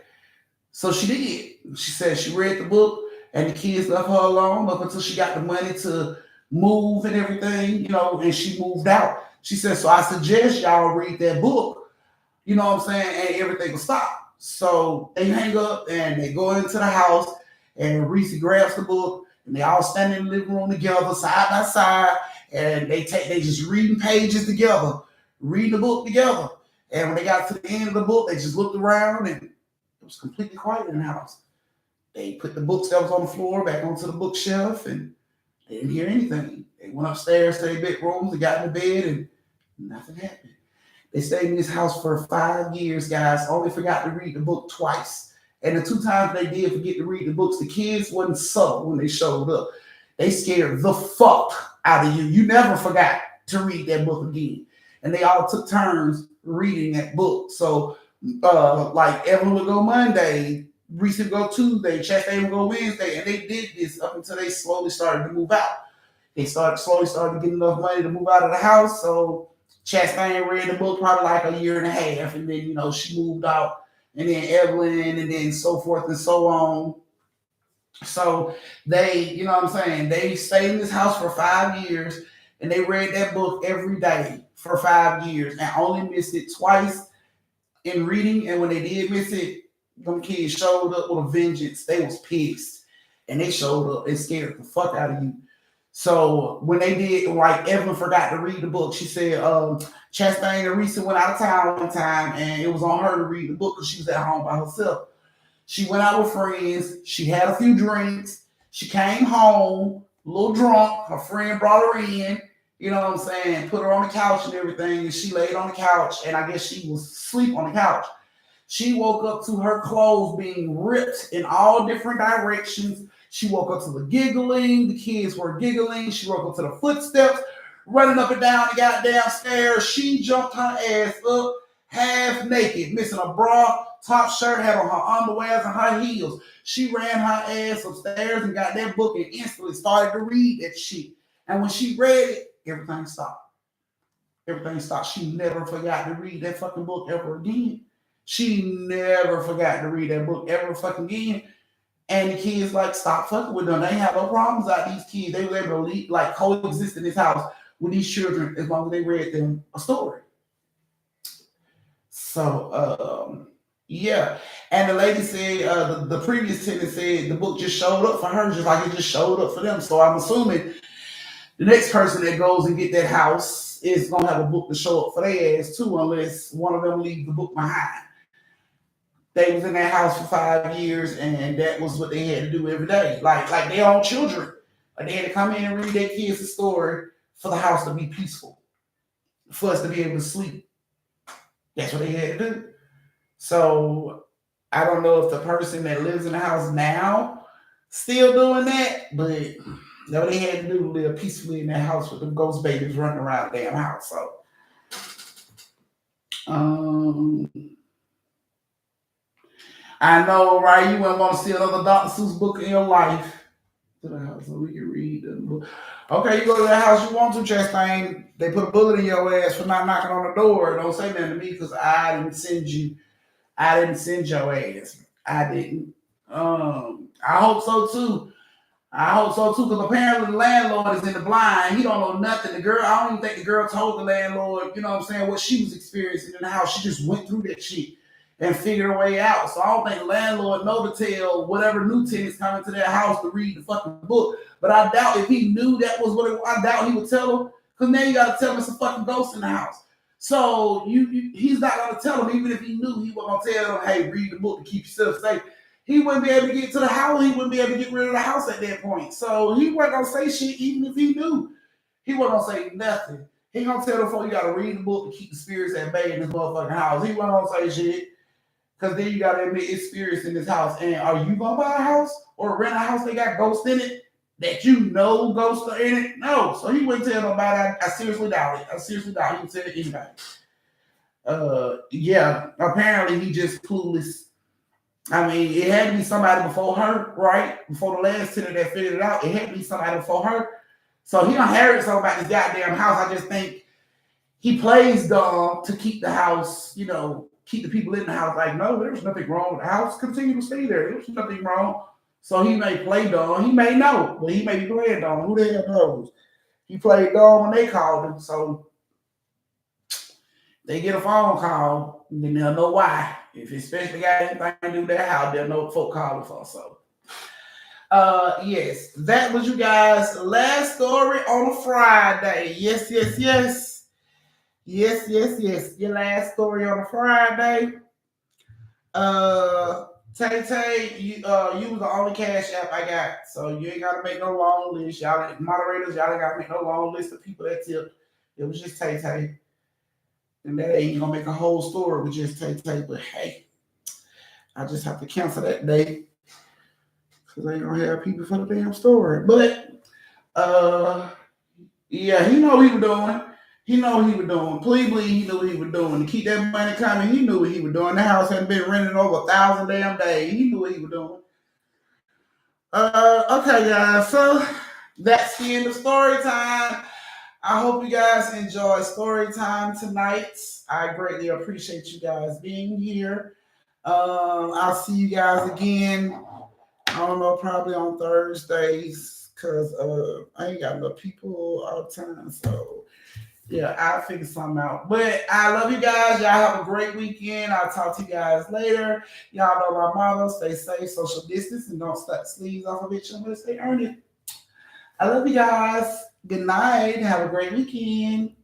So she did. She said she read the book and the kids left her alone up until she got the money to move and everything, and she moved out. She said, so I suggest y'all read that book. You know what I'm saying? And everything will stop. So they hang up and they go into the house and Reese grabs the book and they all stand in the living room together, side by side, and they just reading pages together, reading the book together. And when they got to the end of the book, they just looked around and it was completely quiet in the house. They put the books that was on the floor back onto the bookshelf and they didn't hear anything. They went upstairs to their bedrooms and got in the bed and nothing happened. They stayed in this house for 5 years, guys. Only forgot to read the book twice. And the 2 times they did forget to read the books, the kids wasn't subtle when they showed up. They scared the fuck out of you. You never forgot to read that book again. And they all took turns reading that book. So, Evelyn would go Monday, Reese would go Tuesday, Chastain would go Wednesday. And they did this up until they slowly started to move out. They slowly started getting enough money to move out of the house. So Chastain read the book probably like a year and a half, and then she moved out, and then Evelyn, and then so forth and so on. So they, they stayed in this house for 5 years, and they read that book every day for 5 years, and only missed it twice in reading. And when they did miss it, them kids showed up with a vengeance. They was pissed, and they showed up and scared the fuck out of you. So when they did, Evelyn forgot to read the book. She said Chastain and Reese went out of town one time and it was on her to read the book because she was at home by herself. She went out with friends. She had a few drinks. She came home a little drunk. Her friend brought her in, put her on the couch and everything. And she laid on the couch and I guess she was asleep on the couch. She woke up to her clothes being ripped in all different directions. She woke up to the giggling. The kids were giggling. She woke up to the footsteps running up and down the goddamn stairs. She jumped her ass up half naked, missing a bra, top shirt, had on her underwears and her heels. She ran her ass upstairs and got that book and instantly started to read that shit. And when she read it, everything stopped. Everything stopped. She never forgot to read that fucking book ever again. She never forgot to read that book ever fucking again. And the kids like stop fucking with them. They ain't have no problems out these kids. They were able to like coexist in this house with these children as long as they read them a story. So yeah. And the lady said the previous tenant said the book just showed up for her, just like it just showed up for them. So I'm assuming the next person that goes and get that house is gonna have a book to show up for their ass too, unless one of them leaves the book behind. They was in that house for 5 years, and that was what they had to do every day, like their own children. Like they had to come in and read their kids a story for the house to be peaceful, for us to be able to sleep. That's what they had to do. So I don't know if the person that lives in the house now still doing that, but no, they had to do to live peacefully in that house with them ghost babies running around the damn house. So I know, right? You wouldn't want to see another Dr. Seuss book in your life. To the house so we can read the book. Okay, you go to the house you want to, Chastain. They put a bullet in your ass for not knocking on the door. Don't say nothing to me because I didn't send you. I didn't send your ass. I didn't. I hope so too. I hope so too, because apparently the landlord is in the blind. He don't know nothing. The girl, I don't even think the girl told the landlord, you know what I'm saying, what she was experiencing in the house. She just went through that shit and figured her way out. So I don't think the landlord know to tell whatever new tenants coming to that house to read the fucking book. But I doubt if he knew that was what it was, I doubt he would tell them, because now you got to tell him it's a fucking ghost in the house. So he's not going to tell him, even if he knew, he wasn't going to tell them, hey, read the book to keep yourself safe. He wouldn't be able to get to the house. He wouldn't be able to get rid of the house at that point. So he wasn't going to say shit, even if he knew. He wasn't going to say nothing. He going to tell the folks you got to read the book to keep the spirits at bay in this motherfucking house. He wasn't going to say shit. Because then you got to admit it's spirits in this house. And are you going to buy a house or rent a house that got ghosts in it that you know ghosts are in it? No. So he wouldn't tell nobody. I seriously doubt it. I seriously doubt he would tell anybody. Yeah, apparently he just clueless. I mean, it had to be somebody before her, right? Before the last tenant that figured it out, it had to be somebody before her. So he done heard something about this goddamn house. I just think he plays dumb to keep the house, you know, keep the people in the house. Like, no, there's nothing wrong with the house. Continue to stay there. There's nothing wrong. So he may play dumb. He may know, but he may be playing dumb. Who the hell knows? He played dumb when they called him. So they get a phone call, and then they'll know why. If especially got anything to do with that house, they'll know what folk calling for. So, yes, that was you guys' last story on a Friday. Yes. Your last story on a Friday. Tay, you was the only cash app I got, so you ain't gotta make no long list. Y'all moderators, y'all ain't gotta make no long list of people that tip. It was just Tay. And that ain't gonna make a whole story with just Tay, but hey, I just have to cancel that day because I ain't gonna have people for the damn story. But yeah, he know what he was doing. Please believe he knew what he was doing. To keep that money coming, he knew what he was doing. The house hadn't been rented over 1,000 damn days. He knew what he was doing. Okay, guys, so that's the end of story time. I hope you guys enjoy story time tonight. I greatly appreciate you guys being here. I'll see you guys again. I don't know, probably on Thursdays, because I ain't got enough people all the time. So yeah, I'll figure something out. But I love you guys. Y'all have a great weekend. I'll talk to you guys later. Y'all know my motto: stay safe, social distance, and don't start sleeves off of it unless they earn it. I love you guys. Good night. Have a great weekend.